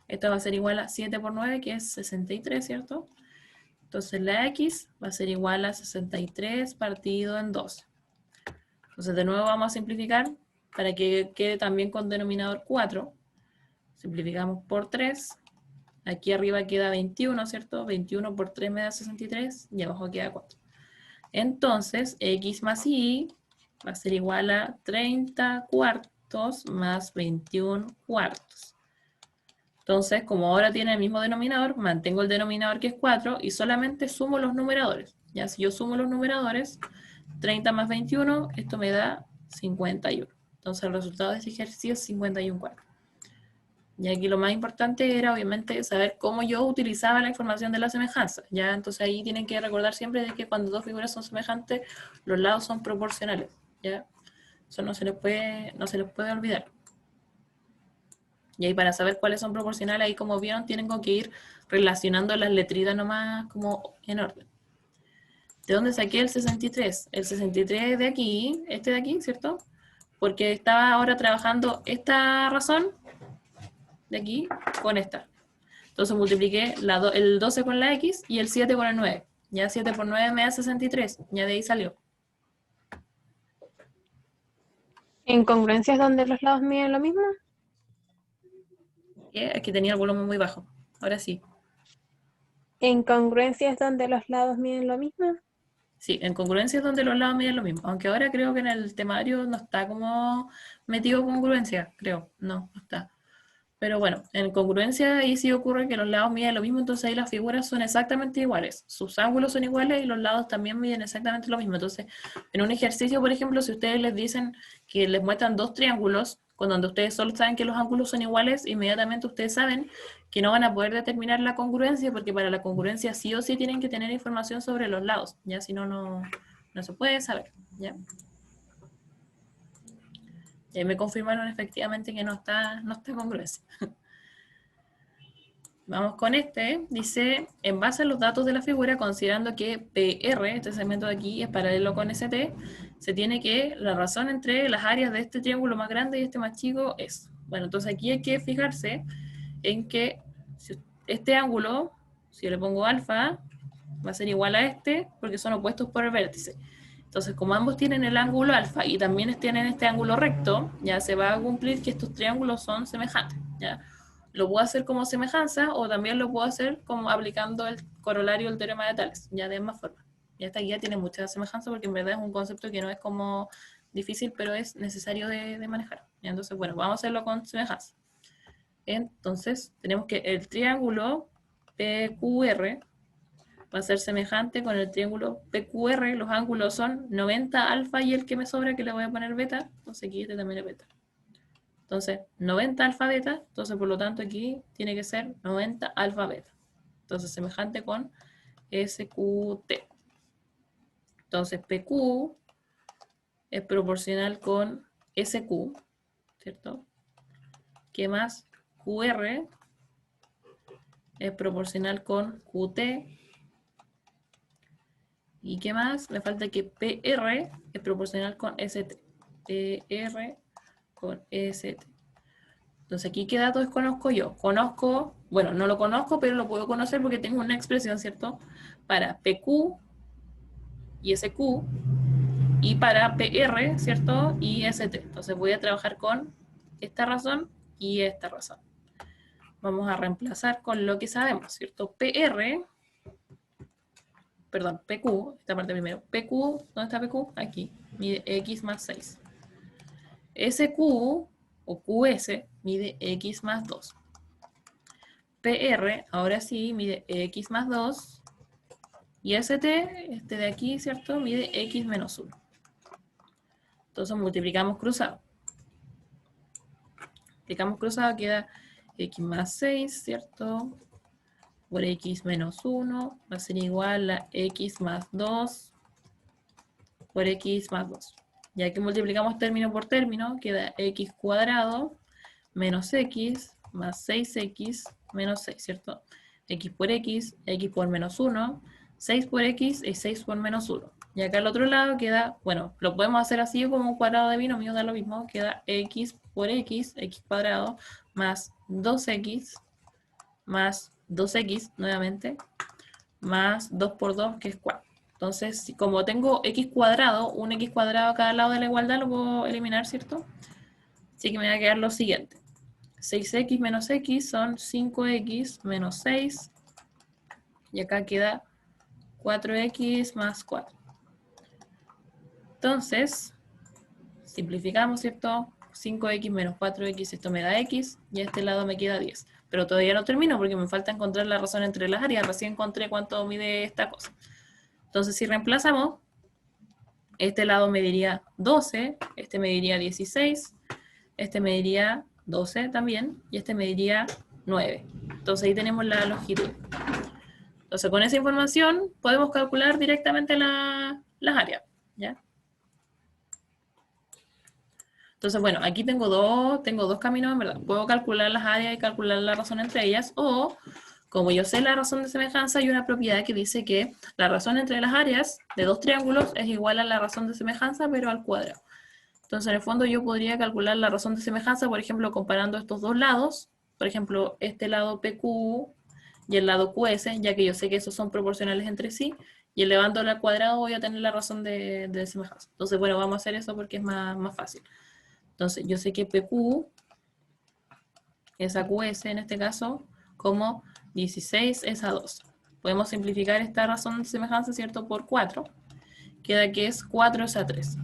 Esto va a ser igual a 7 por 9, que es 63, ¿cierto? Entonces la X va a ser igual a 63 partido en 12. Entonces de nuevo vamos a simplificar para que quede también con denominador 4. Simplificamos por 3. Aquí arriba queda 21, ¿cierto? 21 por 3 me da 63 y abajo queda 4. Entonces, X más Y va a ser igual a 30 cuartos más 21 cuartos. Entonces, como ahora tiene el mismo denominador, mantengo el denominador que es 4 y solamente sumo los numeradores. Ya, si yo sumo los numeradores, 30 más 21, esto me da 51. Entonces, el resultado de este ejercicio es 51 cuartos. Y aquí lo más importante era, obviamente, saber cómo yo utilizaba la información de la semejanza. ¿Ya? Entonces ahí tienen que recordar siempre de que cuando dos figuras son semejantes, los lados son proporcionales. ¿Ya? Eso no se les puede olvidar. Y ahí para saber cuáles son proporcionales, ahí como vieron, tienen que ir relacionando las letritas nomás como en orden. ¿De dónde saqué el 63? El 63 de aquí, este de aquí, ¿cierto? Porque estaba ahora trabajando esta razón de aquí con esta. Entonces multipliqué el 12 con la X y el 7 con el 9. Ya 7 por 9 me da 63. Ya de ahí salió. ¿Incongruencias donde los lados miden lo mismo? Aquí tenía el volumen muy bajo. Ahora sí. ¿Incongruencias donde los lados miden lo mismo? Sí, en congruencia es donde los lados miden lo mismo. Aunque ahora creo que en el temario no está como metido congruencia. Creo. No está. Pero bueno, en congruencia ahí sí ocurre que los lados miden lo mismo, entonces ahí las figuras son exactamente iguales. Sus ángulos son iguales y los lados también miden exactamente lo mismo. Entonces, en un ejercicio, por ejemplo, si ustedes les dicen que les muestran dos triángulos, con donde ustedes solo saben que los ángulos son iguales, inmediatamente ustedes saben que no van a poder determinar la congruencia, porque para la congruencia sí o sí tienen que tener información sobre los lados, ya si no, no se puede saber, ¿ya? Y me confirmaron efectivamente que no está congruencia. Vamos con este. Dice, en base a los datos de la figura, considerando que PR, este segmento de aquí, es paralelo con ST, se tiene que la razón entre las áreas de este triángulo más grande y este más chico es. Bueno, entonces aquí hay que fijarse en que este ángulo, si yo le pongo alfa, va a ser igual a este, porque son opuestos por el vértice. Entonces, como ambos tienen el ángulo alfa y también tienen este ángulo recto, ya se va a cumplir que estos triángulos son semejantes, ¿ya? Lo puedo hacer como semejanza o también lo puedo hacer como aplicando el corolario del teorema de Tales, ya de ambas formas. Y esta guía tiene mucha semejanza porque en verdad es un concepto que no es como difícil, pero es necesario de manejar. ¿Ya? Entonces, bueno, vamos a hacerlo con semejanza. Entonces, tenemos que el triángulo PQR va a ser semejante con el triángulo PQR. Los ángulos son 90 alfa y el que me sobra que le voy a poner beta. Entonces aquí este también es beta. Entonces 90 alfa beta. Entonces por lo tanto aquí tiene que ser 90 alfa beta. Entonces semejante con SQT. Entonces PQ es proporcional con SQ, ¿cierto? ¿Qué más? QR es proporcional con QT. ¿Y qué más? Me falta que PR es proporcional con ST. PR con ST. Entonces, aquí, ¿qué datos conozco yo? Conozco, bueno, no lo conozco, pero lo puedo conocer porque tengo una expresión, ¿cierto? Para PQ y SQ y para PR, ¿cierto? Y ST. Entonces, voy a trabajar con esta razón y esta razón. Vamos a reemplazar con lo que sabemos, ¿cierto? PQ, esta parte primero. PQ, ¿dónde está PQ? Aquí, mide X más 6. SQ o QS mide X más 2. PR, ahora sí, mide X más 2 Y este de aquí, ¿cierto? Mide x menos 1. Entonces multiplicamos cruzado. Multiplicamos cruzado, queda x más 6, ¿cierto? Por x menos 1 va a ser igual a x más 2 por x más 2. Ya que multiplicamos término por término, queda x cuadrado menos x más 6x menos 6, ¿cierto? X por menos 1, 6 por x y 6 por menos 1. Y acá al otro lado queda, bueno, lo podemos hacer así como un cuadrado de binomio, da lo mismo, queda x por x cuadrado, más 2x, más 2x nuevamente, más 2 por 2, que es 4. Entonces, como tengo x cuadrado, un x cuadrado a cada lado de la igualdad, lo puedo eliminar, ¿cierto? Así que me va a quedar lo siguiente. 6x menos x son 5x menos 6. Y acá queda 4x más 4. Entonces, simplificamos, ¿cierto? 5x menos 4x, esto me da x, y a este lado me queda 10. Pero todavía no termino porque me falta encontrar la razón entre las áreas. Recién encontré cuánto mide esta cosa. Entonces, si reemplazamos, este lado me diría 12, este me diría 16, este me diría 12 también, y este me diría 9. Entonces ahí tenemos la longitud. Entonces con esa información podemos calcular directamente las áreas, ¿ya? Entonces, bueno, aquí tengo dos caminos, en verdad. Puedo calcular las áreas y calcular la razón entre ellas, o como yo sé la razón de semejanza, hay una propiedad que dice que la razón entre las áreas de dos triángulos es igual a la razón de semejanza, pero al cuadrado. Entonces, en el fondo, yo podría calcular la razón de semejanza, por ejemplo, comparando estos dos lados. Por ejemplo, este lado PQ y el lado QS, ya que yo sé que esos son proporcionales entre sí, y elevándolo al cuadrado voy a tener la razón de semejanza. Entonces, bueno, vamos a hacer eso porque es más fácil. Entonces, yo sé que PQ es a QS en este caso, como 16 es a 2. Podemos simplificar esta razón de semejanza, ¿cierto? Por 4. Queda que es 4 es a 3.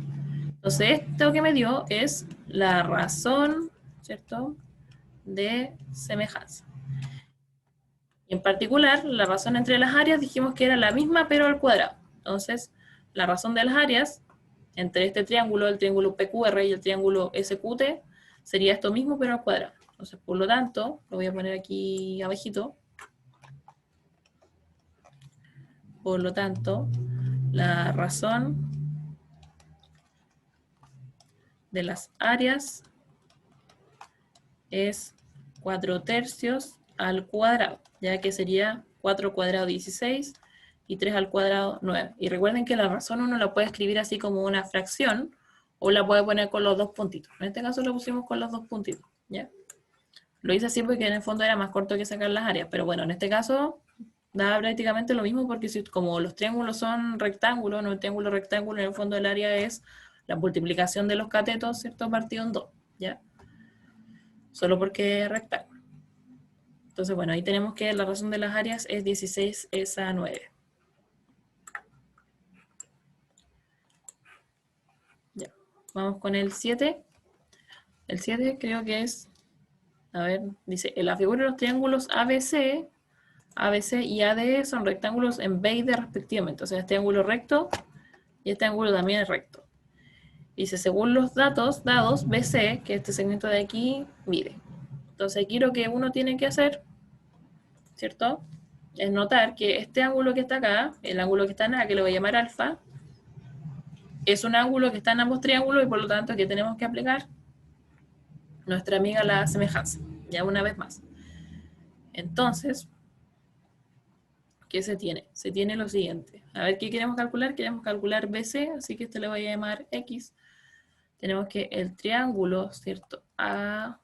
Entonces, esto que me dio es la razón, ¿cierto? De semejanza. Y en particular, la razón entre las áreas dijimos que era la misma, pero al cuadrado. Entonces, la razón de las áreas entre este triángulo, el triángulo PQR y el triángulo SQT, sería esto mismo, pero al cuadrado. Entonces, por lo tanto, lo voy a poner aquí abajito. Por lo tanto, la razón de las áreas es 4 tercios al cuadrado, ya que sería 4 al cuadrado 16 y 3 al cuadrado 9. Y recuerden que la razón uno la puede escribir así como una fracción o la puede poner con los dos puntitos. En este caso lo pusimos con los dos puntitos, ¿ya? Lo hice así porque en el fondo era más corto que sacar las áreas, pero bueno, en este caso da prácticamente lo mismo porque si, como los triángulos son rectángulos, no el triángulo rectángulo, en el fondo el área es la multiplicación de los catetos, ¿cierto? Partido en 2, ¿ya? Solo porque es rectángulo. Entonces, bueno, ahí tenemos que la razón de las áreas es 16 es a 9. Ya, vamos con el 7. El 7 creo que es, a ver, dice, en la figura de los triángulos ABC y ADE son rectángulos en B y D respectivamente. O sea, este ángulo recto y este ángulo también es recto. Dice, según los datos dados, BC, que este segmento de aquí, mide. Entonces aquí lo que uno tiene que hacer, ¿cierto? Es notar que este ángulo que está acá, el ángulo que está en A, que le voy a llamar alfa, es un ángulo que está en ambos triángulos y por lo tanto que tenemos que aplicar nuestra amiga la semejanza, ya una vez más. Entonces, ¿qué se tiene? Se tiene lo siguiente. A ver, ¿qué queremos calcular? Queremos calcular BC, así que este le voy a llamar X. Tenemos que el triángulo, ¿cierto? ADE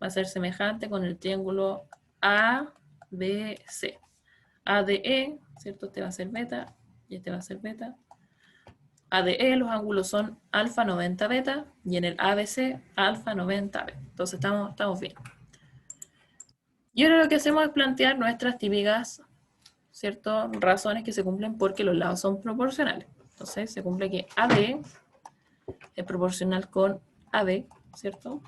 va a ser semejante con el triángulo ABC. ADE, ¿cierto? Este va a ser beta y este va a ser beta. ADE, los ángulos son alfa 90 beta y en el ABC alfa 90 beta. Entonces estamos bien. Y ahora lo que hacemos es plantear nuestras típicas, ¿cierto? Razones que se cumplen porque los lados son proporcionales. Entonces se cumple que AD es proporcional con AD, ¿cierto?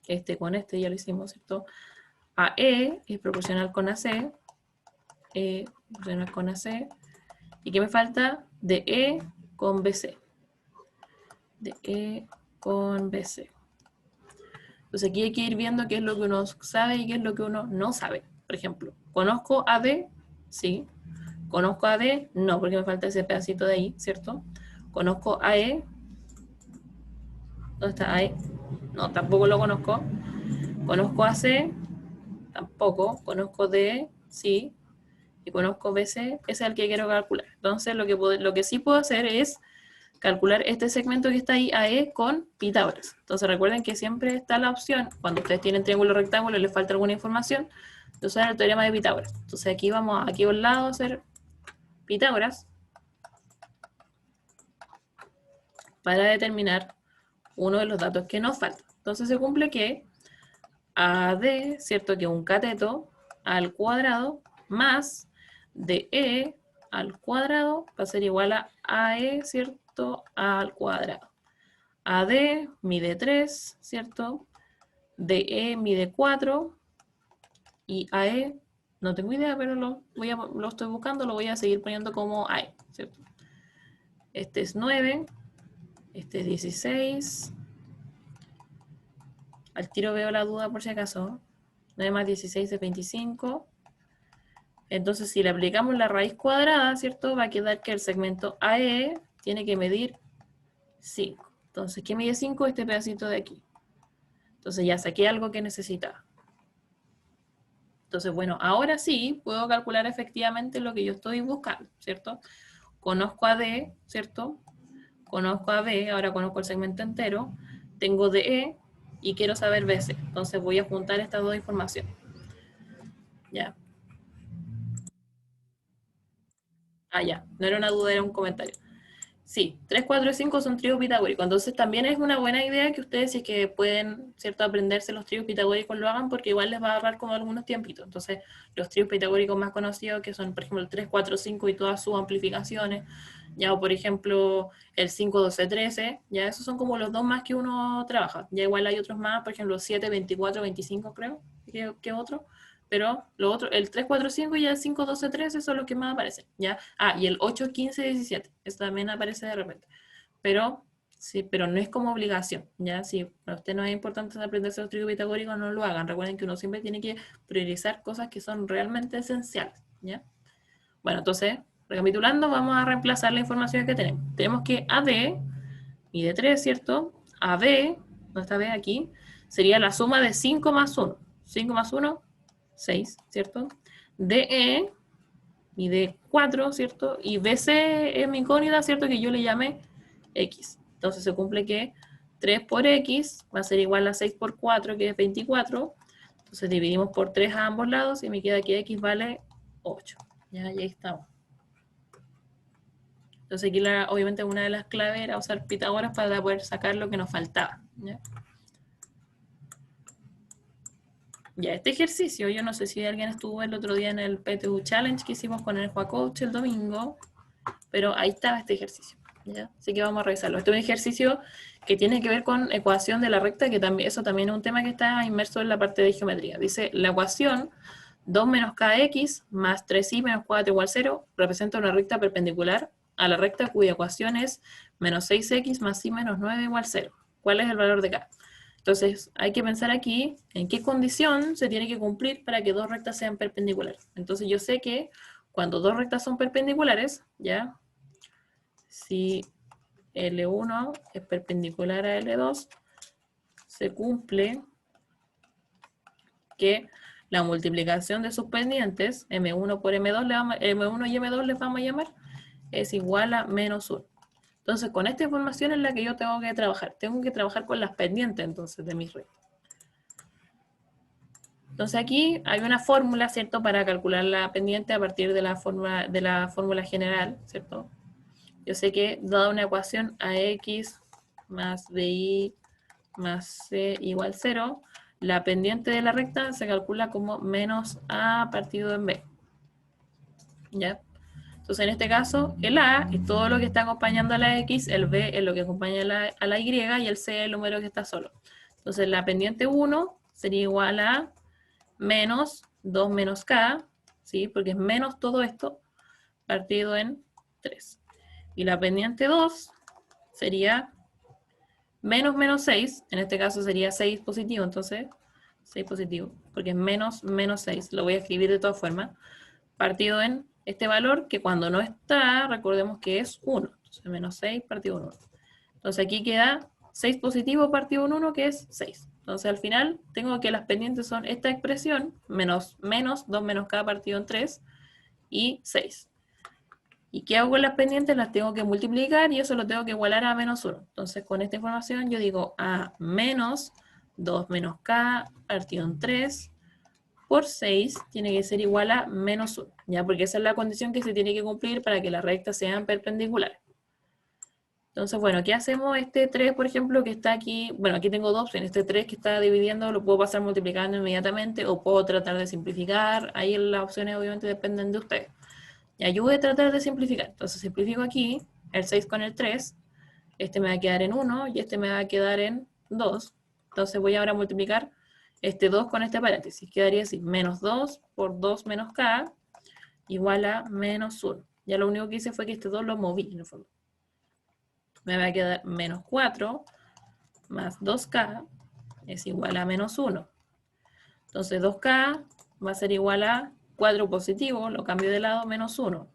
Este con este ya lo hicimos, ¿cierto? AE es proporcional con AC con AC. ¿Y qué me falta? DE con BC. DE con BC. Entonces aquí hay que ir viendo qué es lo que uno sabe y qué es lo que uno no sabe. Por ejemplo, ¿conozco AD? Sí. ¿Conozco AD? No, porque me falta ese pedacito de ahí, ¿cierto? ¿Conozco AE? ¿Dónde está AE? No, tampoco lo conozco. ¿Conozco AC? Tampoco. ¿Conozco DE? Sí. Y conozco BC, ese es el que quiero calcular. Entonces lo que sí puedo hacer es calcular este segmento que está ahí, AE, con Pitágoras. Entonces recuerden que siempre está la opción, cuando ustedes tienen triángulo rectángulo y les falta alguna información, de usar el teorema de Pitágoras. Entonces aquí vamos, aquí a un lado a hacer Pitágoras para determinar uno de los datos que nos falta. Entonces se cumple que AD, ¿cierto? Que es un cateto al cuadrado más DE al cuadrado va a ser igual a AE, ¿cierto? Al cuadrado. AD mide 3, ¿cierto? DE mide 4 y AE, no tengo idea, pero lo estoy buscando, lo voy a seguir poniendo como AE, ¿cierto? Este es 9, este es 16. Al tiro veo la duda por si acaso. 9 más 16 es 25. Entonces, si le aplicamos la raíz cuadrada, ¿cierto? Va a quedar que el segmento AE tiene que medir 5. Entonces, ¿qué mide 5? Este pedacito de aquí. Entonces, ya saqué algo que necesitaba. Entonces, bueno, ahora sí puedo calcular efectivamente lo que yo estoy buscando, ¿cierto? Conozco a D, ¿cierto? Conozco a B, ahora conozco el segmento entero. Tengo DE y quiero saber BC. Entonces, voy a juntar estas dos informaciones. Ya. Ah, ya. No era una duda, era un comentario. Sí, 3, 4 y 5 son tríos pitagóricos. Entonces también es una buena idea que ustedes, si es que pueden, ¿cierto?, aprenderse los tríos pitagóricos, lo hagan porque igual les va a ahorrar como algunos tiempitos. Entonces, los tríos pitagóricos más conocidos, que son, por ejemplo, el 3, 4, 5 y todas sus amplificaciones, ya, o por ejemplo, el 5, 12, 13, ya esos son como los dos más que uno trabaja. Ya igual hay otros más, por ejemplo, 7, 24, 25 creo, que otro. Pero lo otro, el 3, 4, 5 y el 5, 12, 13 son los que más aparecen, ¿ya? Ah, y el 8, 15, 17, eso también aparece de repente. Pero, sí, pero no es como obligación, ¿ya? Si para usted no es importante aprenderse los tríos pitagóricos, no lo hagan. Recuerden que uno siempre tiene que priorizar cosas que son realmente esenciales, ¿ya? Bueno, entonces, recapitulando, vamos a reemplazar la información que tenemos. Tenemos que AD mide 3, ¿cierto? AB, ¿dónde está B? Aquí, sería la suma de 5 más 1. 5 más 1, 6, ¿cierto? DE mide 4, ¿cierto? Y BC es mi incógnita, ¿cierto? Que yo le llame X. Entonces se cumple que 3 por X va a ser igual a 6 por 4, que es 24. Entonces dividimos por 3 a ambos lados y me queda que X vale 8. Ya, y ahí estamos. Entonces aquí obviamente una de las claves era usar Pitágoras para poder sacar lo que nos faltaba. ¿Ya? Ya, este ejercicio, yo no sé si alguien estuvo el otro día en el PTU Challenge que hicimos con el Juacoach el domingo, pero ahí estaba este ejercicio, ¿ya? Así que vamos a revisarlo. Este es un ejercicio que tiene que ver con ecuación de la recta, que también, eso también es un tema que está inmerso en la parte de geometría. Dice, la ecuación 2 menos kx más 3y menos 4 igual 0 representa una recta perpendicular a la recta cuya ecuación es menos 6x más y menos 9 igual 0. ¿Cuál es el valor de k? Entonces, hay que pensar aquí en qué condición se tiene que cumplir para que dos rectas sean perpendiculares. Entonces, yo sé que cuando dos rectas son perpendiculares, ¿ya? Si L1 es perpendicular a L2, se cumple que la multiplicación de sus pendientes, M1 por M2, M1 y M2 les vamos a llamar, es igual a menos 1. Entonces, con esta información es la que yo tengo que trabajar. Tengo que trabajar con las pendientes, entonces, de mis rectas. Entonces, aquí hay una fórmula, ¿cierto?, para calcular la pendiente a partir de la fórmula general, ¿cierto? Yo sé que, dada una ecuación AX más BY más C igual 0, la pendiente de la recta se calcula como menos A partido en B. ¿Ya? Entonces, en este caso, el A es todo lo que está acompañando a la X, el B es lo que acompaña a la Y y el C es el número que está solo. Entonces, la pendiente 1 sería igual a menos 2 menos K, ¿sí? Porque es menos todo esto partido en 3. Y la pendiente 2 sería menos menos 6, en este caso sería 6 positivo, entonces 6 positivo, porque es menos menos 6, lo voy a escribir de todas formas, partido en este valor que cuando no está, recordemos que es 1, entonces menos 6 partido en 1. Entonces aquí queda 6 positivo partido en 1, que es 6. Entonces al final tengo que las pendientes son esta expresión, menos menos 2 menos k partido en 3 y 6. ¿Y qué hago con las pendientes? Las tengo que multiplicar y eso lo tengo que igualar a menos 1. Entonces con esta información yo digo a menos 2 menos k partido en 3 por 6 tiene que ser igual a menos 1, ¿ya? Porque esa es la condición que se tiene que cumplir para que las rectas sean perpendiculares. Entonces, bueno, ¿qué hacemos? Este 3, por ejemplo, que está aquí, bueno, aquí tengo dos opciones. Este 3 que está dividiendo lo puedo pasar multiplicando inmediatamente o puedo tratar de simplificar. Ahí las opciones obviamente dependen de ustedes. Y ayude a tratar de simplificar. Entonces simplifico aquí el 6 con el 3. Este me va a quedar en 1 y este me va a quedar en 2. Entonces voy ahora a multiplicar este 2 con este paréntesis. Quedaría así, menos 2 por 2 menos k igual a menos 1. Ya lo único que hice fue que este 2 lo moví en el fondo. Me va a quedar menos 4 más 2k es igual a menos 1. Entonces 2k va a ser igual a 4 positivo, lo cambio de lado, menos 1.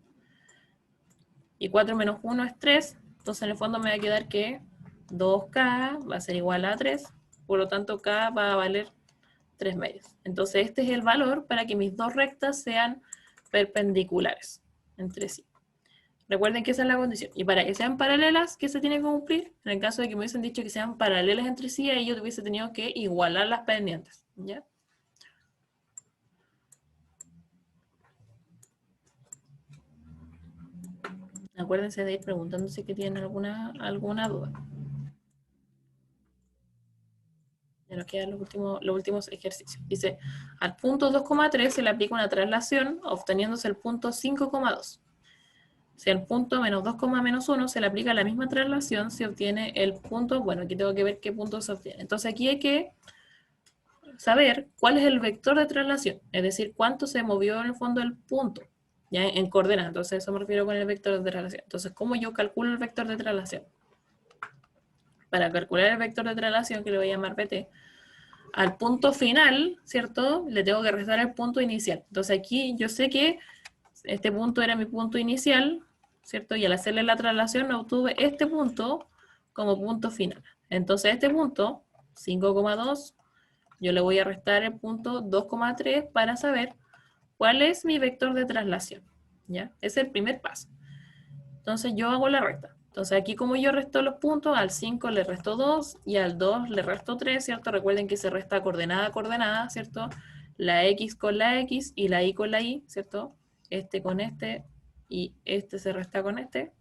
Y 4 menos 1 es 3, entonces en el fondo me va a quedar que 2k va a ser igual a 3, por lo tanto k va a valer 3 medios. Entonces este es el valor para que mis dos rectas sean perpendiculares entre sí. Recuerden que esa es la condición. Y para que sean paralelas, ¿qué se tiene que cumplir? En el caso de que me hubiesen dicho que sean paralelas entre sí, ahí yo hubiese tenido que igualar las pendientes, ¿ya? Acuérdense de ir preguntándose si tienen alguna duda. Ya nos quedan los últimos ejercicios. Dice, al punto 2,3 se le aplica una traslación obteniéndose el punto 5,2. Si al punto menos 2, menos 1 se le aplica la misma traslación, se obtiene el punto, bueno, aquí tengo que ver qué punto se obtiene. Entonces aquí hay que saber cuál es el vector de traslación, es decir, cuánto se movió en el fondo el punto, ya en coordenadas. Entonces eso me refiero con el vector de traslación. Entonces, ¿cómo yo calculo el vector de traslación? Para calcular el vector de traslación, que le voy a llamar pt, al punto final, ¿cierto? Le tengo que restar el punto inicial. Entonces aquí yo sé que este punto era mi punto inicial, ¿cierto? Y al hacerle la traslación obtuve este punto como punto final. Entonces este punto, 5,2, yo le voy a restar el punto 2,3 para saber cuál es mi vector de traslación, ¿ya? Es el primer paso. Entonces yo hago la recta. Entonces aquí como yo resto los puntos, al 5 le resto 2 y al 2 le resto 3, ¿cierto? Recuerden que se resta coordenada a coordenada, ¿cierto? La X con la X y la Y con la Y, ¿cierto? Este con este y este se resta con este.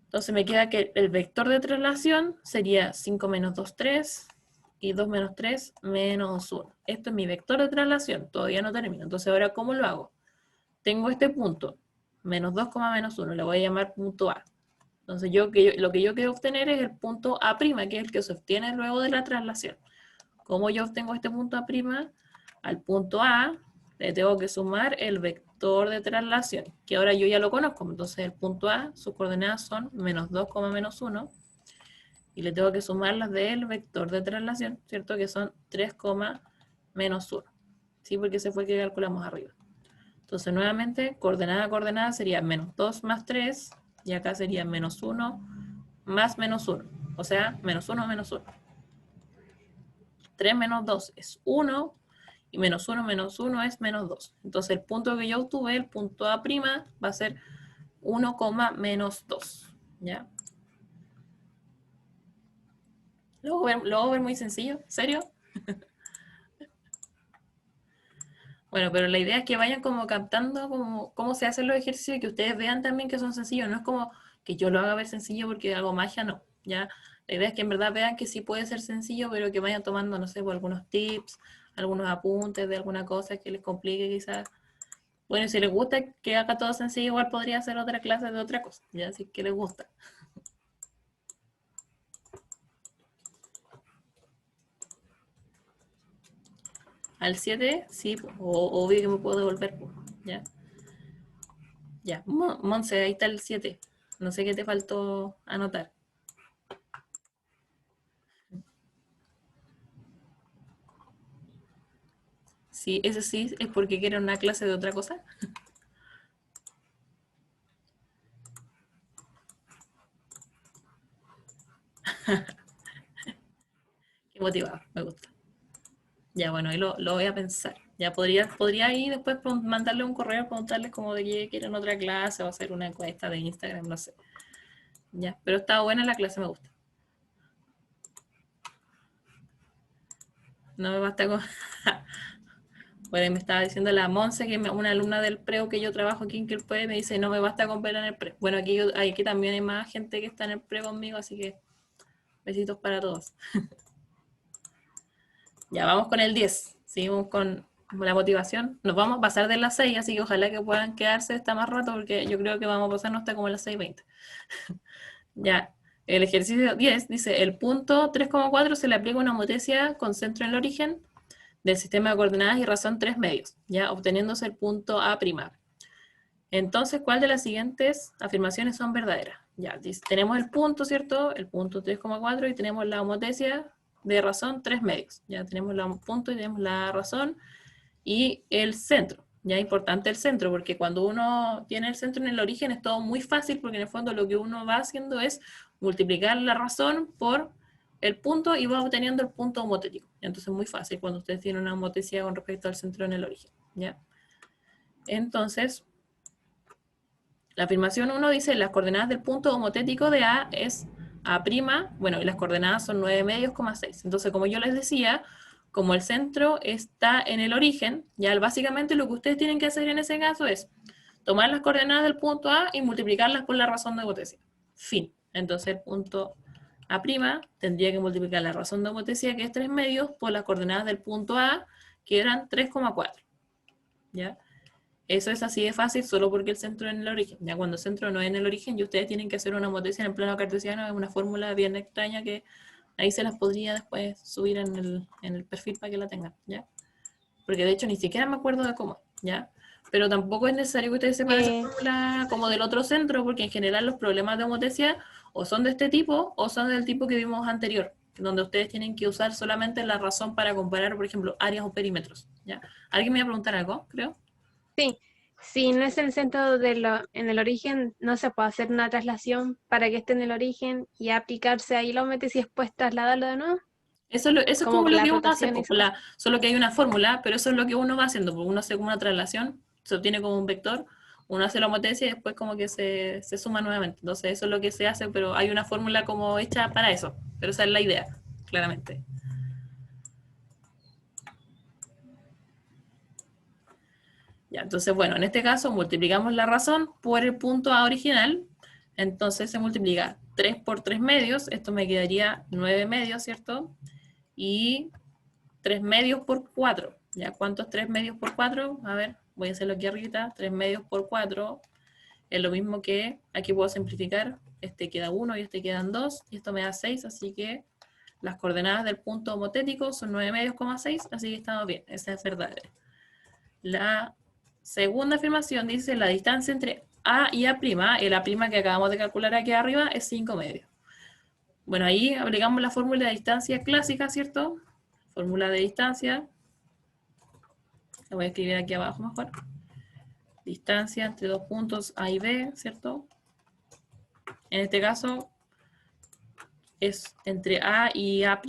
Entonces me queda que el vector de traslación sería 5 menos 2, 3 y 2 menos 3 menos 1. Esto es mi vector de traslación, todavía no termino. Entonces ahora, ¿cómo lo hago? Tengo este punto, menos 2, menos 1, le voy a llamar punto A. Entonces lo que yo quiero obtener es el punto A', que es el que se obtiene luego de la traslación. ¿Cómo yo obtengo este punto A'? Al punto A le tengo que sumar el vector de traslación, que ahora yo ya lo conozco. Entonces el punto A, sus coordenadas son menos 2, menos 1, y le tengo que sumar las del vector de traslación, ¿cierto? Que son 3, menos 1. ¿Sí? Porque ese fue el que calculamos arriba. Entonces nuevamente, coordenada a coordenada sería menos 2 más 3, y acá sería menos 1 más menos 1. O sea, menos 1 menos 1. 3 menos 2 es 1, y menos 1 menos 1 es menos 2. Entonces el punto que yo obtuve, el punto A', va a ser 1, menos 2. ¿Ya? Lo voy a ver muy sencillo. ¿Serio? Bueno, pero la idea es que vayan como captando cómo se hacen los ejercicios y que ustedes vean también que son sencillos. No es como que yo lo haga ver sencillo porque hago magia, no. ¿Ya? La idea es que en verdad vean que sí puede ser sencillo, pero que vayan tomando, no sé, por algunos tips, algunos apuntes de alguna cosa que les complique quizás. Bueno, si les gusta que haga todo sencillo, igual podría hacer otra clase de otra cosa, ya, si que les gusta. Al 7, sí, obvio que me puedo devolver, po, ¿ya? Ya, Monse, ahí está el 7. No sé qué te faltó anotar. Sí, ese sí es porque quiere una clase de otra cosa. Qué motivado, me gusta. Ya, bueno, ahí lo voy a pensar. Ya podría ahí después mandarle un correo, preguntarles como de que quieren otra clase o hacer una encuesta de Instagram, no sé. Ya, pero está buena la clase, me gusta. No me basta con... Bueno, me estaba diciendo la Monse, que es una alumna del preo que yo trabajo aquí en Quilpué, me dice, no me basta con verla en el pre. Bueno, aquí también hay más gente que está en el pre conmigo, así que besitos para todos. Ya, vamos con el 10. Seguimos con la motivación. Nos vamos a pasar de las 6, así que ojalá que puedan quedarse hasta más rato, porque yo creo que vamos a pasarnos hasta como las 6:20. Ya, el ejercicio 10 dice, el punto 3,4 se le aplica una motesia con centro en el origen del sistema de coordenadas y razón 3 medios, ya obteniéndose el punto A'. Entonces, ¿cuál de las siguientes afirmaciones son verdaderas? Ya, tenemos el punto, ¿cierto? El punto 3,4 y tenemos la homotesia de razón 3 medios. Ya tenemos el punto y tenemos la razón y el centro. Ya importante el centro, porque cuando uno tiene el centro en el origen es todo muy fácil, porque en el fondo lo que uno va haciendo es multiplicar la razón por el punto y va obteniendo el punto homotético. Entonces es muy fácil cuando ustedes tienen una homotesia con respecto al centro en el origen. ¿Ya? Entonces, la afirmación 1 dice, las coordenadas del punto homotético de A es A', bueno, y las coordenadas son 9 medios, 6. Entonces, como yo les decía, como el centro está en el origen, ya básicamente lo que ustedes tienen que hacer en ese caso es tomar las coordenadas del punto A y multiplicarlas por la razón de homotesia. Fin. Entonces, el punto A' tendría que multiplicar la razón de homotesia, que es 3 medios, por las coordenadas del punto A, que eran 3,4. ¿Ya? Eso es así de fácil solo porque el centro es en el origen. Ya cuando el centro no es en el origen y ustedes tienen que hacer una homotesia en el plano cartesiano, es una fórmula bien extraña que ahí se las podría después subir en el perfil para que la tengan, ¿ya? Porque de hecho ni siquiera me acuerdo de cómo, ¿ya? Pero tampoco es necesario que ustedes sepan esa Eh, fórmula como del otro centro, porque en general los problemas de homotesia o son de este tipo o son del tipo que vimos anterior, donde ustedes tienen que usar solamente la razón para comparar, por ejemplo, áreas o perímetros, ¿ya? ¿Alguien me iba a preguntar algo, creo? sí, si no es el centro en el origen, no se puede hacer una traslación para que esté en el origen y aplicarse ahí la metes y después trasladarlo de nuevo, Eso es como como con lo la que uno hace, rotación y pues, esas cosas. solo que hay una fórmula, pero eso es lo que uno va haciendo, porque uno hace como una traslación, se obtiene como un vector, uno hace la homotesia y después como que se suma nuevamente. Entonces eso es lo que se hace, pero hay una fórmula como hecha para eso, pero esa es la idea, claramente. Ya, entonces, bueno, en este caso multiplicamos la razón por el punto A original, entonces se multiplica 3 por 3 medios, esto me quedaría 9 medios, ¿cierto? Y 3 medios por 4. ¿Ya? ¿Cuánto es 3 medios por 4? A ver, voy a hacerlo aquí arriba. 3 medios por 4 es lo mismo que, aquí puedo simplificar, este queda 1 y este quedan 2, y esto me da 6, así que las coordenadas del punto homotético son 9 medios, 6, así que estamos bien, esa es verdadera. La segunda afirmación dice, la distancia entre A y A', el A' que acabamos de calcular aquí arriba, es 5 medios. Bueno, ahí aplicamos la fórmula de distancia clásica, ¿cierto? Fórmula de distancia, la voy a escribir aquí abajo mejor. Distancia entre dos puntos A y B, ¿cierto? En este caso es entre A y A'.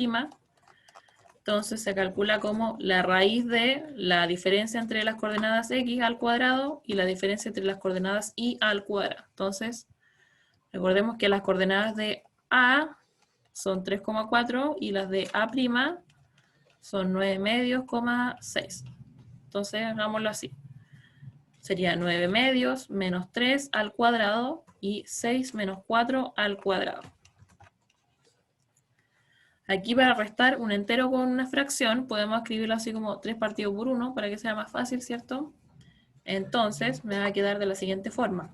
Entonces se calcula como la raíz de la diferencia entre las coordenadas x al cuadrado y la diferencia entre las coordenadas y al cuadrado. Entonces, recordemos que las coordenadas de A son 3,4 y las de A' son 9 medios, 6. Entonces, hagámoslo así. Sería 9 medios menos 3 al cuadrado y 6 menos 4 al cuadrado. Aquí para restar un entero con una fracción podemos escribirlo así como 3 partido por 1 para que sea más fácil, ¿cierto? Entonces me va a quedar de la siguiente forma.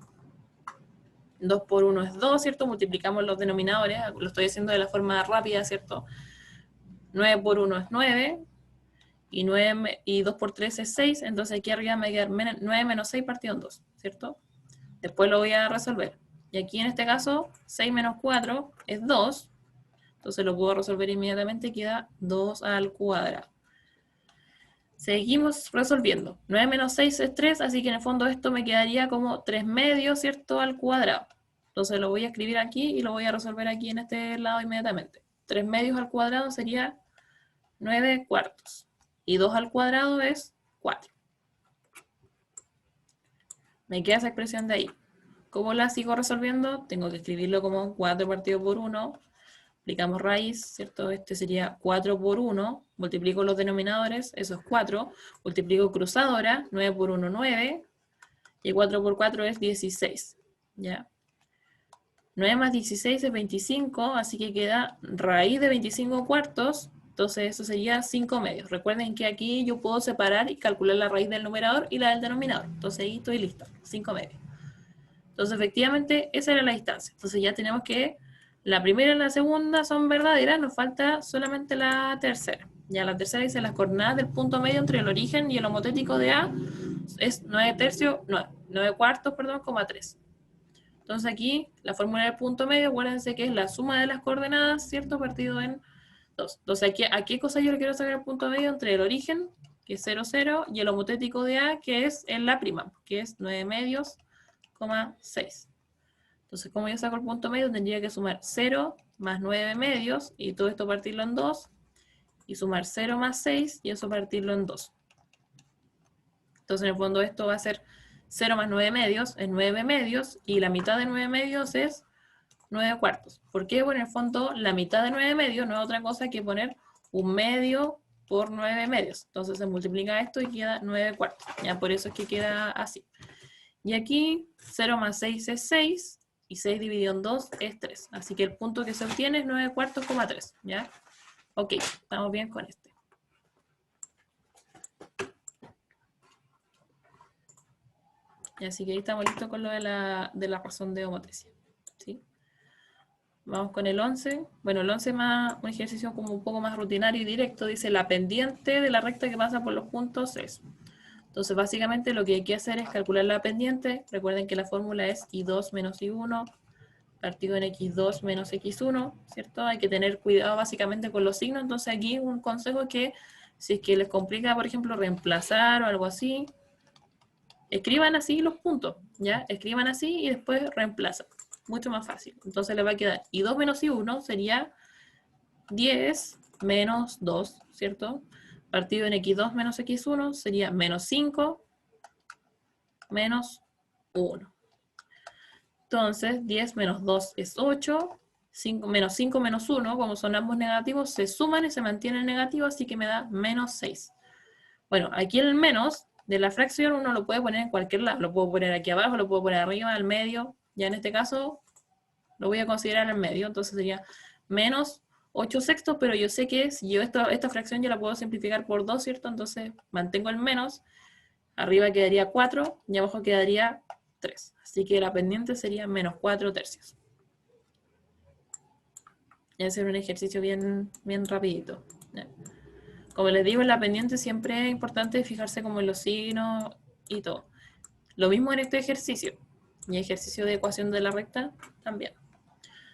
2 por 1 es 2, ¿cierto? Multiplicamos los denominadores, lo estoy haciendo de la forma rápida, ¿cierto? 9 por 1 es 9 y 2 por 3 es 6, entonces aquí arriba me queda 9 menos 6 partido en 2, ¿cierto? Después lo voy a resolver. Y aquí en este caso, 6 menos 4 es 2, entonces lo puedo resolver inmediatamente, queda 2 al cuadrado. Seguimos resolviendo. 9 menos 6 es 3, así que en el fondo esto me quedaría como 3 medios, ¿cierto? Al cuadrado. Entonces lo voy a escribir aquí y lo voy a resolver aquí en este lado inmediatamente. 3 medios al cuadrado sería 9 cuartos. Y 2 al cuadrado es 4. Me queda esa expresión de ahí. ¿Cómo la sigo resolviendo? Tengo que escribirlo como 4 partido por 1. Aplicamos raíz, ¿cierto? Este sería 4 por 1. Multiplico los denominadores, eso es 4. Multiplico cruzadora, 9 por 1, 9. Y 4 por 4 es 16. ¿Ya? 9 más 16 es 25, así que queda raíz de 25 cuartos. Entonces eso sería 5 medios. Recuerden que aquí yo puedo separar y calcular la raíz del numerador y la del denominador. Entonces ahí estoy listo, 5 medios. Entonces efectivamente esa era la distancia. Entonces ya tenemos que la primera y la segunda son verdaderas, nos falta solamente la tercera. Ya la tercera dice las coordenadas del punto medio entre el origen y el homotético de A es 9 cuartos, perdón, 3. Entonces aquí la fórmula del punto medio, acuérdense que es la suma de las coordenadas, ¿cierto? Partido en 2. Entonces ¿a qué cosa yo le quiero sacar el punto medio? Entre el origen, que es 0, 0, y el homotético de A, que es en la prima, que es 9 medios, 6. Entonces, como yo saco el punto medio, tendría que sumar 0 más 9 medios, y todo esto partirlo en 2, y sumar 0 más 6, y eso partirlo en 2. Entonces, en el fondo, esto va a ser 0 más 9 medios, es 9 medios, y la mitad de 9 medios es 9 cuartos. ¿Por qué? Bueno, en el fondo, la mitad de 9 medios no es otra cosa que poner un medio por 9 medios. Entonces, se multiplica esto y queda 9 cuartos. Ya por eso es que queda así. Y aquí 0 más 6 es 6, y 6 dividido en 2 es 3. Así que el punto que se obtiene es 9 cuartos, 3. ¿Ya? Ok, estamos bien con este. Y así que ahí estamos listos con lo de la razón de homotresia. ¿Sí? Vamos con el 11. Bueno, el 11 es más un ejercicio como un poco más rutinario y directo. Dice la pendiente de la recta que pasa por los puntos es. Entonces, básicamente lo que hay que hacer es calcular la pendiente. Recuerden que la fórmula es I2 menos I1 partido en X2 menos X1, ¿cierto? Hay que tener cuidado básicamente con los signos. Entonces, aquí un consejo es que si es que les complica, por ejemplo, reemplazar o algo así, escriban así los puntos, ¿ya? Escriban así y después reemplazan. Mucho más fácil. Entonces, le va a quedar I2 menos I1 sería 10 menos 2, ¿cierto? Partido en X2 menos X1 sería menos 5 menos 1. Entonces, 10 menos 2 es 8, 5 menos 1, como son ambos negativos, se suman y se mantienen negativos, así que me da menos 6. Bueno, aquí el menos de la fracción uno lo puede poner en cualquier lado. Lo puedo poner aquí abajo, lo puedo poner arriba, al medio. Ya en este caso lo voy a considerar al medio, entonces sería menos 8 sextos, pero yo sé que si yo esta fracción ya la puedo simplificar por 2, ¿cierto? Entonces mantengo el menos, arriba quedaría 4 y abajo quedaría 3. Así que la pendiente sería menos 4 tercios. Y hacer un ejercicio bien rapidito. Como les digo, en la pendiente siempre es importante fijarse como en los signos y todo. Lo mismo en este ejercicio. Y ejercicio de ecuación de la recta también.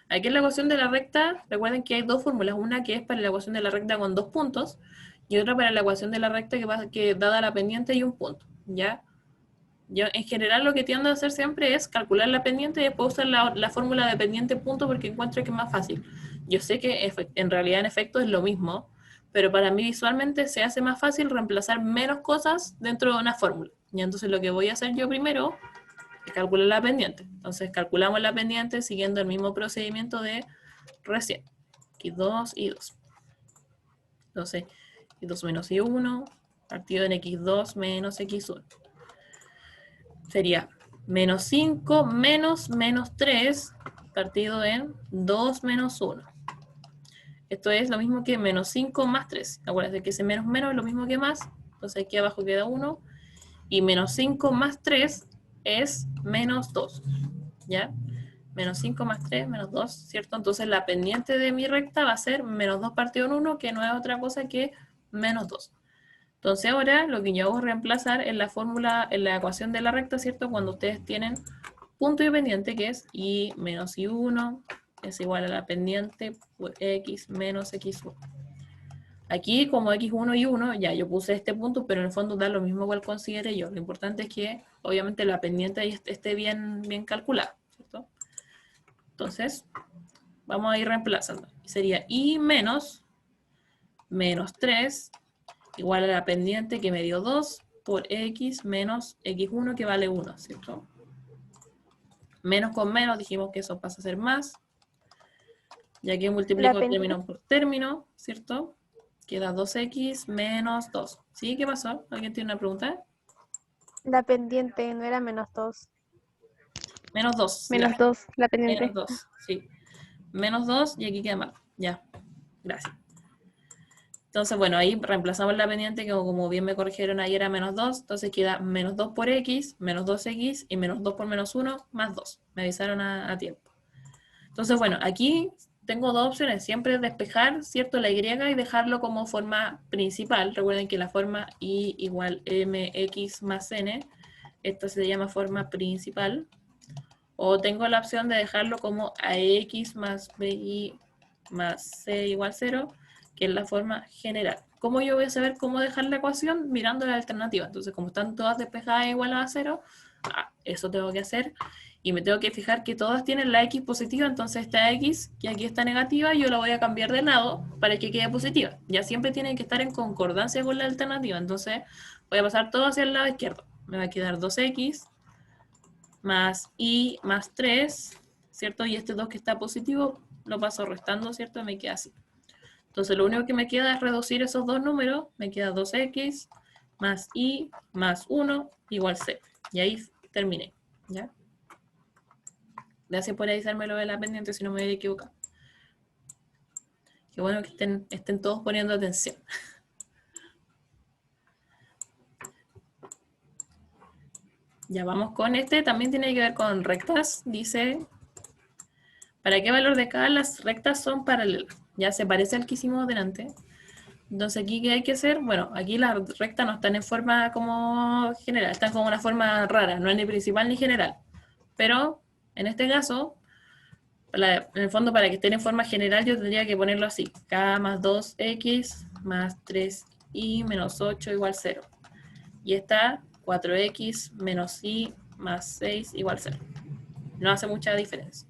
Aquí en la ecuación de la recta, recuerden que hay dos fórmulas. Una que es para la ecuación de la recta con 2 puntos y otra para la ecuación de la recta que dada la pendiente y un punto. ¿Ya? Yo en general lo que tiendo a hacer siempre es calcular la pendiente y después usar la fórmula de pendiente punto porque encuentro que es más fácil. Yo sé que en realidad en efecto es lo mismo, pero para mí visualmente se hace más fácil reemplazar menos cosas dentro de una fórmula. Y entonces lo que voy a hacer yo primero es calcular la pendiente. Entonces calculamos la pendiente siguiendo el mismo procedimiento de recién. X2 y 2. Entonces, x2 menos y1 partido en x2 menos x1. Sería menos 5 menos 3 partido en 2 menos 1. Esto es lo mismo que menos 5 más 3. Acuérdense que ese menos es lo mismo que más. Entonces aquí abajo queda 1. Y menos 5 más 3 es menos 2. ¿Ya? Menos 5 más 3, menos 2, ¿cierto? Entonces la pendiente de mi recta va a ser menos 2 partido en 1, que no es otra cosa que menos 2. Entonces ahora lo que yo hago es reemplazar en la fórmula, en la ecuación de la recta, ¿cierto? Cuando ustedes tienen punto y pendiente, que es y menos y1 es igual a la pendiente por x menos x1. Aquí, como x1 y 1, ya yo puse este punto, pero en el fondo da lo mismo cual considere yo. Lo importante es que, obviamente, la pendiente ahí esté bien, bien calculada, ¿cierto? Entonces, vamos a ir reemplazando. Sería y menos 3 igual a la pendiente que me dio 2 por x menos x1 que vale 1, ¿cierto? Menos con menos dijimos que eso pasa a ser más. Y aquí La, multiplico pen- término por término, ¿cierto? Queda 2x menos 2. ¿Sí? ¿Qué pasó? ¿Alguien tiene una pregunta? la pendiente no era -2. Menos 2, ya. -2, la Menos pendiente. 2, sí. Menos 2 y aquí queda mal. Ya. Gracias. Entonces, bueno, ahí reemplazamos la pendiente que como bien me corrigieron ahí era menos 2. Entonces queda menos 2 por x, menos 2x y menos 2 por menos 1 más 2. Me avisaron a tiempo. Entonces, bueno, aquí tengo dos opciones. Siempre despejar, ¿cierto? La y dejarlo como forma principal. Recuerden que la forma y igual mx más n, esta se llama forma principal. O tengo la opción de dejarlo como ax más bi más c igual 0, que es la forma general. ¿Cómo yo voy a saber cómo dejar la ecuación? Mirando la alternativa. Entonces, como están todas despejadas igual a 0, eso tengo que hacer. Y me tengo que fijar que todas tienen la x positiva, entonces esta x, que aquí está negativa, yo la voy a cambiar de lado para que quede positiva. Ya siempre tienen que estar en concordancia con la alternativa. Entonces, voy a pasar todo hacia el lado izquierdo. Me va a quedar 2x más y más 3, ¿cierto? Y este 2 que está positivo lo paso restando, ¿cierto? Me queda así. Entonces lo único que me queda es reducir esos dos números, me queda 2x más y más 1 igual 0. Y ahí terminé, ¿ya? Gracias por avisarme lo de la pendiente, si no me hubiera equivocado. Qué bueno que estén todos poniendo atención. Ya vamos con este, también tiene que ver con rectas. Dice, ¿para qué valor de cada las rectas son paralelas? Ya se parece al que hicimos delante. Entonces aquí, ¿qué hay que hacer? Bueno, aquí las rectas no están en forma como general, están como una forma rara, no es ni principal ni general. Pero, en este caso, en el fondo para que estén en forma general yo tendría que ponerlo así. K más 2x más 3y menos 8 igual 0. Y está 4x menos y más 6 igual 0. No hace mucha diferencia.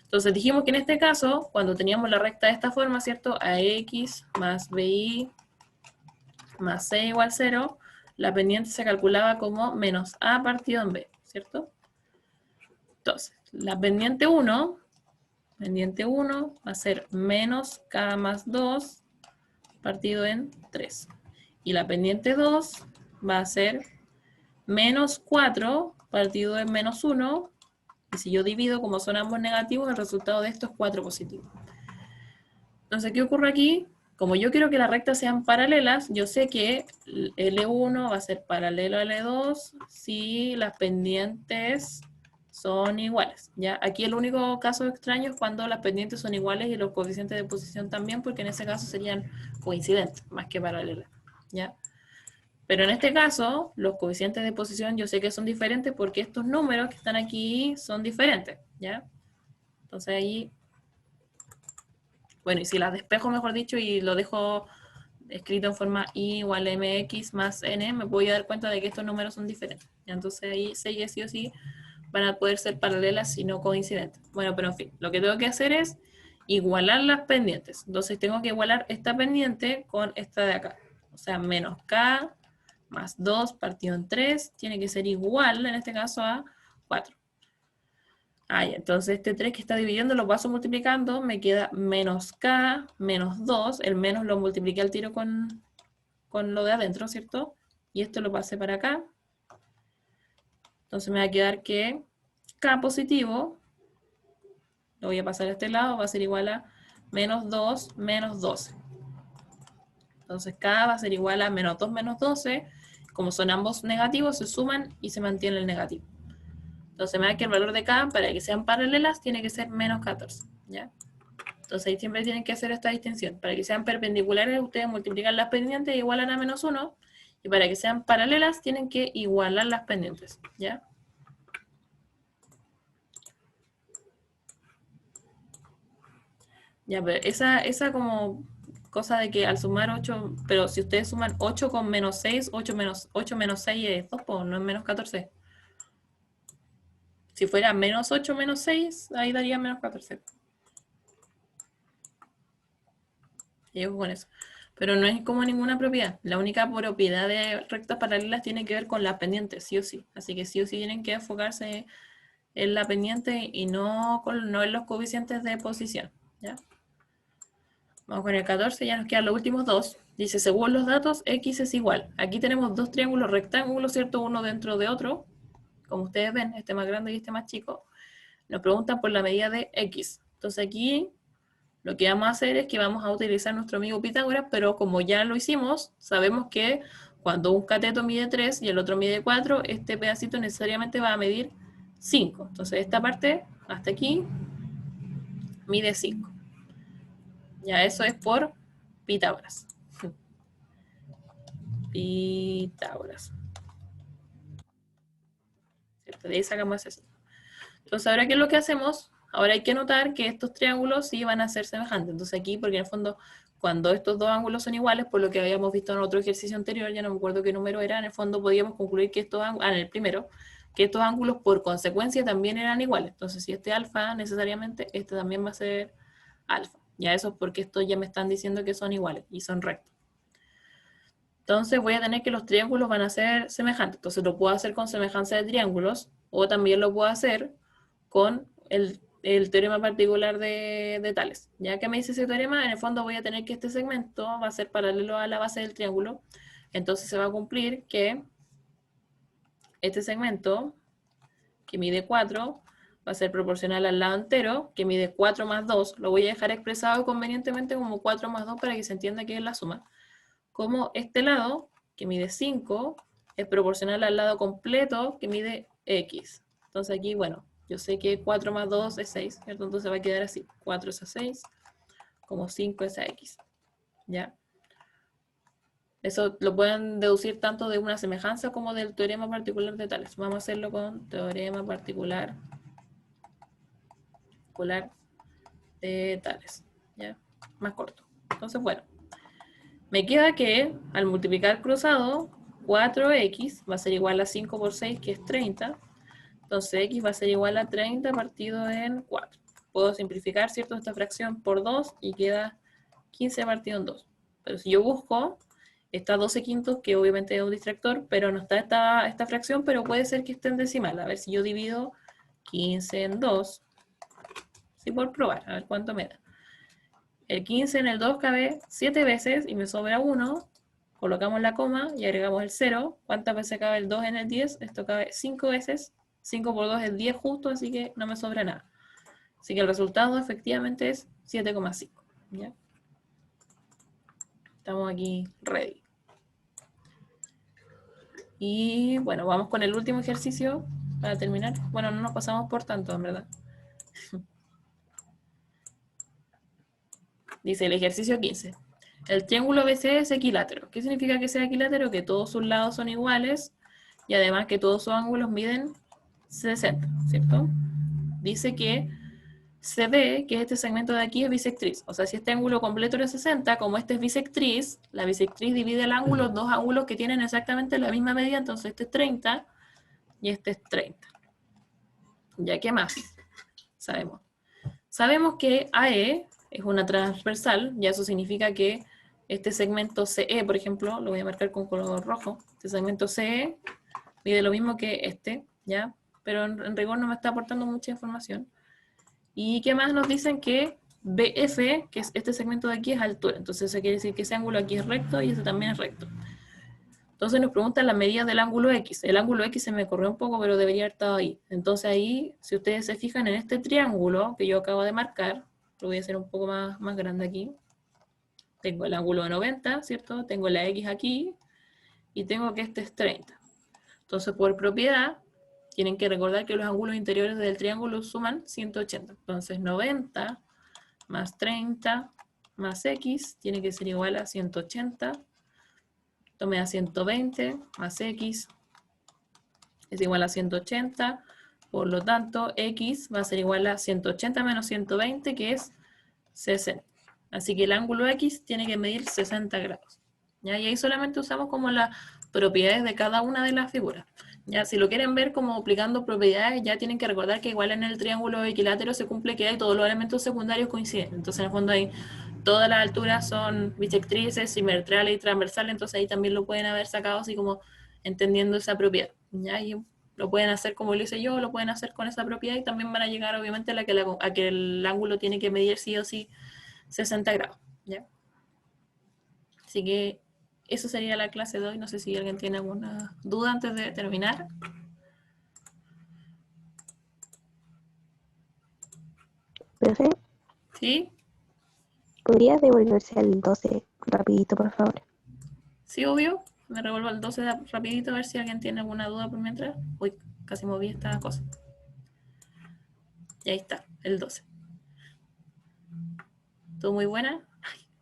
Entonces dijimos que en este caso, cuando teníamos la recta de esta forma, ¿cierto? Ax más bi más c igual 0, la pendiente se calculaba como menos a partido en b, ¿cierto? Entonces, la pendiente 1 va a ser menos k más 2 partido en 3. Y la pendiente 2 va a ser menos 4 partido en menos 1. Y si yo divido, como son ambos negativos, el resultado de esto es 4 positivo. Entonces, ¿qué ocurre aquí? Como yo quiero que las rectas sean paralelas, yo sé que L1 va a ser paralelo a L2 si las pendientes son iguales, ¿ya? Aquí el único caso extraño es cuando las pendientes son iguales y los coeficientes de posición también, porque en ese caso serían coincidentes más que paralelas, ¿ya? Pero en este caso, los coeficientes de posición yo sé que son diferentes porque estos números que están aquí son diferentes, ¿ya? Entonces ahí, bueno, y si las despejo, mejor dicho, y lo dejo escrito en forma y igual a mx más n, me voy a dar cuenta de que estos números son diferentes. Entonces ahí sé que sí o sí van a poder ser paralelas y no coincidentes. Bueno, pero en fin, lo que tengo que hacer es igualar las pendientes. Entonces tengo que igualar esta pendiente con esta de acá. O sea, menos k más 2 partido en 3 tiene que ser igual, en este caso, a 4. Entonces este 3 que está dividiendo lo paso multiplicando, me queda menos k menos 2, el menos lo multipliqué al tiro con lo de adentro, ¿cierto? Y esto lo pasé para acá. Entonces me va a quedar que k positivo, lo voy a pasar a este lado, va a ser igual a menos 2 menos 12. Entonces k va a ser igual a menos 2 menos 12. Como son ambos negativos, se suman y se mantiene el negativo. Entonces me da que el valor de k, para que sean paralelas, tiene que ser menos 14, ¿ya? Entonces ahí siempre tienen que hacer esta distinción. Para que sean perpendiculares, ustedes multiplican las pendientes y igualan a menos 1, Y para que sean paralelas tienen que igualar las pendientes, ¿ya? Ya, pero esa como cosa de que al sumar 8, pero si ustedes suman 8 con menos 6, 8 menos 6 es 2, pues no es menos 14. Si fuera menos 8 menos 6, ahí daría menos 14. Y ojo con eso. Pero no es como ninguna propiedad. La única propiedad de rectas paralelas tiene que ver con la pendiente, sí o sí. Así que sí o sí tienen que enfocarse en la pendiente y no en los coeficientes de posición, ¿ya? Vamos con el 14, ya nos quedan los últimos dos. Dice, según los datos, X es igual. Aquí tenemos dos triángulos rectángulos, ¿cierto? Uno dentro de otro. Como ustedes ven, este más grande y este más chico. Nos preguntan por la medida de X. Entonces aquí lo que vamos a hacer es que vamos a utilizar nuestro amigo Pitágoras, pero como ya lo hicimos, sabemos que cuando un cateto mide 3 y el otro mide 4, este pedacito necesariamente va a medir 5. Entonces esta parte, hasta aquí, mide 5. Ya eso es por Pitágoras. Pitágoras. ¿Cierto? De ahí sacamos eso. Entonces, ahora, ¿qué es lo que hacemos? Ahora hay que notar que estos triángulos sí van a ser semejantes. Entonces aquí, porque en el fondo, cuando estos dos ángulos son iguales, por lo que habíamos visto en otro ejercicio anterior, ya no me acuerdo qué número era, en el fondo podíamos concluir que estos ángulos, en el primero, que estos ángulos por consecuencia también eran iguales. Entonces, si este alfa, necesariamente, este también va a ser alfa. Ya eso es porque estos ya me están diciendo que son iguales y son rectos. Entonces voy a tener que los triángulos van a ser semejantes. Entonces lo puedo hacer con semejanza de triángulos o también lo puedo hacer con el teorema particular de Tales. Ya que me dice ese teorema, en el fondo voy a tener que este segmento va a ser paralelo a la base del triángulo. Entonces se va a cumplir que este segmento, que mide 4, va a ser proporcional al lado entero, que mide 4 más 2. Lo voy a dejar expresado convenientemente como 4 más 2 para que se entienda que es la suma. Como este lado, que mide 5, es proporcional al lado completo, que mide x. Entonces aquí, bueno, yo sé que 4 más 2 es 6, ¿cierto? Entonces va a quedar así, 4 es a 6, como 5 es a x, ¿ya? Eso lo pueden deducir tanto de una semejanza como del teorema particular de Tales. Vamos a hacerlo con teorema particular de Tales, ¿ya? Más corto. Entonces, bueno, me queda que al multiplicar cruzado, 4x va a ser igual a 5 por 6, que es 30. Entonces x va a ser igual a 30 partido en 4. Puedo simplificar, ¿cierto?, esta fracción por 2 y queda 15 partido en 2. Pero si yo busco, está 12 quintos, que obviamente es un distractor, pero no está esta fracción, pero puede ser que esté en decimal. A ver si yo divido 15 en 2, sí, por probar, a ver cuánto me da. El 15 en el 2 cabe 7 veces y me sobra 1. Colocamos la coma y agregamos el 0. ¿Cuántas veces cabe el 2 en el 10? Esto cabe 5 veces. 5 por 2 es 10 justo, así que no me sobra nada. Así que el resultado efectivamente es 7,5. ¿Ya? Estamos aquí ready. Y bueno, vamos con el último ejercicio para terminar. Bueno, no nos pasamos por tanto, en verdad. Dice el ejercicio 15. El triángulo BC es equilátero. ¿Qué significa que sea equilátero? Que todos sus lados son iguales y además que todos sus ángulos miden 60, ¿cierto? Dice que CD, que es este segmento de aquí, es bisectriz. O sea, si este ángulo completo era 60, como este es bisectriz, la bisectriz divide el ángulo en dos ángulos que tienen exactamente la misma medida, entonces este es 30 y este es 30. ¿Ya qué más? Sabemos que AE es una transversal, y eso significa que este segmento CE, por ejemplo, lo voy a marcar con color rojo, este segmento CE mide lo mismo que este, ¿ya? Pero en rigor no me está aportando mucha información. ¿Y qué más nos dicen? Que BF, que es este segmento de aquí, es altura. Entonces eso quiere decir que ese ángulo aquí es recto y ese también es recto. Entonces nos preguntan la medida del ángulo X. El ángulo X se me corrió un poco, pero debería haber estado ahí. Entonces ahí, si ustedes se fijan en este triángulo que yo acabo de marcar, lo voy a hacer un poco más grande aquí. Tengo el ángulo de 90, ¿cierto? Tengo la X aquí y tengo que este es 30. Entonces, por propiedad, tienen que recordar que los ángulos interiores del triángulo suman 180. Entonces, 90 más 30 más X tiene que ser igual a 180 Esto me da 120 más x es igual a 180. Por lo tanto, x va a ser igual a 180 menos 120, que es 60. Así que el ángulo x tiene que medir 60 grados. ¿Ya? Y ahí solamente usamos como las propiedades de cada una de las figuras. Ya, si lo quieren ver como aplicando propiedades, ya tienen que recordar que igual en el triángulo equilátero se cumple que hay todos los elementos secundarios coinciden. Entonces, en el fondo, hay todas las alturas son bisectrices, simetrales y transversales. Entonces, ahí también lo pueden haber sacado así como entendiendo esa propiedad. ¿Ya? Y lo pueden hacer como lo hice yo, lo pueden hacer con esa propiedad y también van a llegar, obviamente, a que el ángulo tiene que medir sí o sí 60 grados. ¿Ya? Así que eso sería la clase de hoy. No sé si alguien tiene alguna duda antes de terminar. Profe, ¿Sí? ¿podría devolverse al 12 rapidito, por favor? ¿Sí, obvio? Me revuelvo al 12 rapidito a ver si alguien tiene alguna duda por mientras. Uy, casi moví esta cosa. Y ahí está, el 12. ¿Todo muy buena?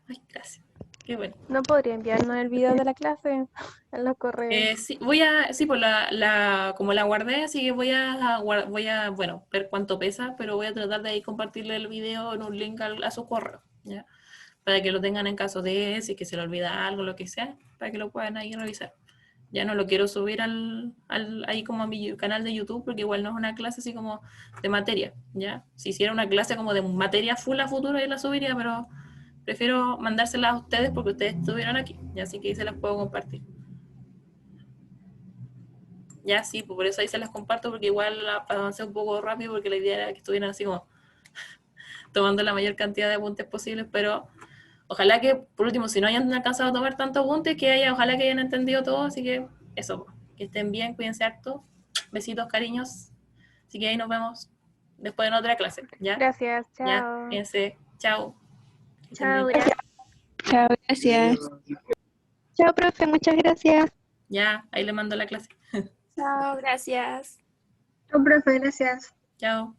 Ay, gracias. Qué bueno. ¿No podría enviarnos el video de la clase en los correos? Sí, sí, pues como la guardé, así que voy a, bueno, ver cuánto pesa, pero voy a tratar de ahí compartirle el video en un link a su correo, ¿ya? Para que lo tengan en caso de si que se le olvida algo, lo que sea, para que lo puedan ahí revisar. Ya no lo quiero subir ahí como a mi canal de YouTube, porque igual no es una clase así como de materia, ¿ya? Si hiciera una clase como de materia full a futuro, yo la subiría, pero prefiero mandárselas a ustedes porque ustedes estuvieron aquí, ya así que ahí se las puedo compartir. Ya, sí, pues por eso ahí se las comparto, porque igual avancé un poco rápido, porque la idea era que estuvieran así como tomando la mayor cantidad de apuntes posibles, pero ojalá que, por último, si no hayan alcanzado a tomar tantos apuntes, ojalá que hayan entendido todo, así que eso, que estén bien, cuídense harto, besitos, cariños, así que ahí nos vemos después en otra clase, ¿ya? Gracias, Ya, chao. cuídense, chao, que estén Chao, bien. gracias. Chao, gracias. Chao, profe, muchas gracias. Ya, ahí le mando la clase, Chao, gracias. Chao, profe, gracias. chao.